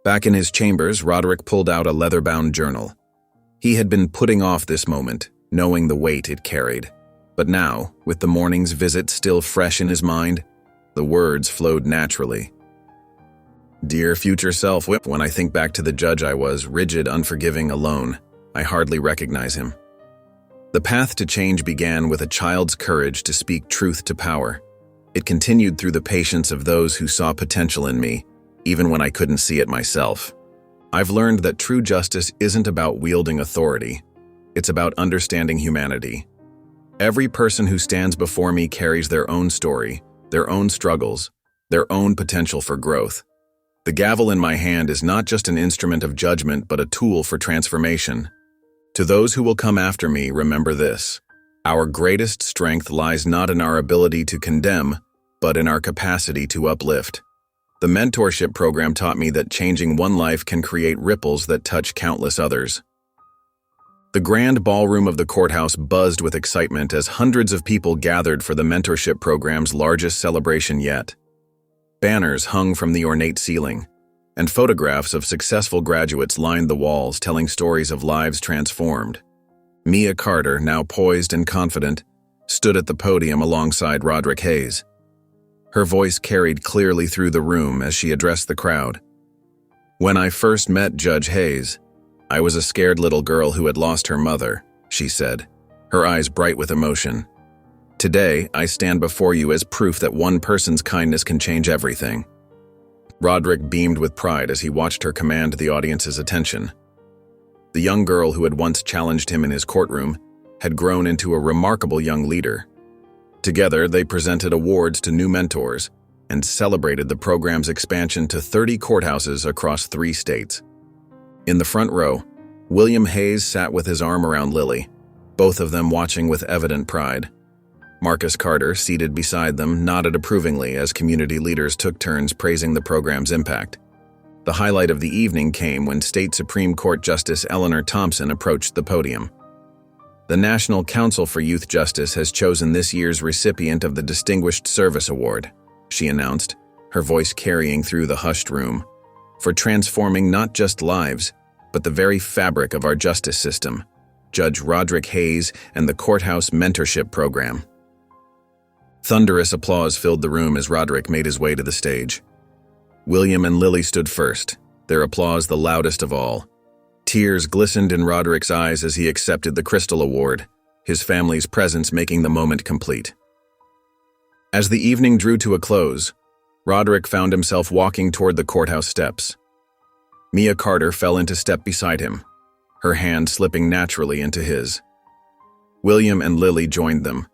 Back in his chambers, Roderick pulled out a leather-bound journal. He had been putting off this moment, knowing the weight it carried. But now, with the morning's visit still fresh in his mind, the words flowed naturally. "Dear future self, when I think back to the judge I was, rigid, unforgiving, alone, I hardly recognize him. The path to change began with a child's courage to speak truth to power. It continued through the patience of those who saw potential in me, even when I couldn't see it myself. I've learned that true justice isn't about wielding authority. It's about understanding humanity. Every person who stands before me carries their own story, their own struggles, their own potential for growth. The gavel in my hand is not just an instrument of judgment, but a tool for transformation. To those who will come after me, remember this: our greatest strength lies not in our ability to condemn, but in our capacity to uplift. The mentorship program taught me that changing one life can create ripples that touch countless others. The grand ballroom of the courthouse buzzed with excitement as hundreds of people gathered for the mentorship program's largest celebration yet. Banners hung from the ornate ceiling, and photographs of successful graduates lined the walls, telling stories of lives transformed. Mia Carter, now poised and confident, stood at the podium alongside Roderick Hayes. Her voice carried clearly through the room as she addressed the crowd. "When I first met Judge Hayes, I was a scared little girl who had lost her mother," she said, her eyes bright with emotion. "Today, I stand before you as proof that one person's kindness can change everything." Roderick beamed with pride as he watched her command the audience's attention. The young girl who had once challenged him in his courtroom had grown into a remarkable young leader. Together, they presented awards to new mentors and celebrated the program's expansion to 30 courthouses across 3 states. In the front row, William Hayes sat with his arm around Lily, both of them watching with evident pride. Marcus Carter, seated beside them, nodded approvingly as community leaders took turns praising the program's impact. The highlight of the evening came when State Supreme Court Justice Eleanor Thompson approached the podium. The National Council for Youth Justice has chosen this year's recipient of the Distinguished Service Award, she announced, her voice carrying through the hushed room, for transforming not just lives, but the very fabric of our justice system, Judge Roderick Hayes and the Courthouse Mentorship Program. Thunderous applause filled the room as Roderick made his way to the stage. William and Lily stood first, their applause the loudest of all. Tears glistened in Roderick's eyes as he accepted the Crystal Award, his family's presence making the moment complete. As the evening drew to a close, Roderick found himself walking toward the courthouse steps. Mia Carter fell into step beside him, her hand slipping naturally into his. William and Lily joined them,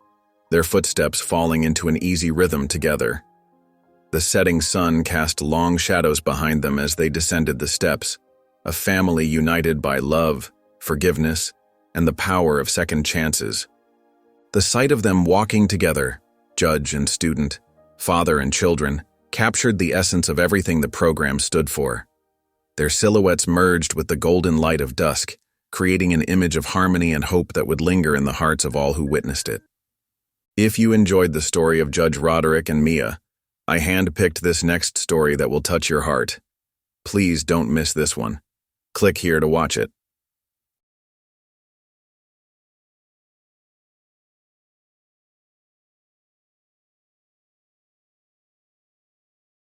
their footsteps falling into an easy rhythm together. The setting sun cast long shadows behind them as they descended the steps, a family united by love, forgiveness, and the power of second chances. The sight of them walking together, judge and student, father and children, captured the essence of everything the program stood for. Their silhouettes merged with the golden light of dusk, creating an image of harmony and hope that would linger in the hearts of all who witnessed it. If you enjoyed the story of Judge Roderick and Mia, I handpicked this next story that will touch your heart. Please don't miss this one. Click here to watch it.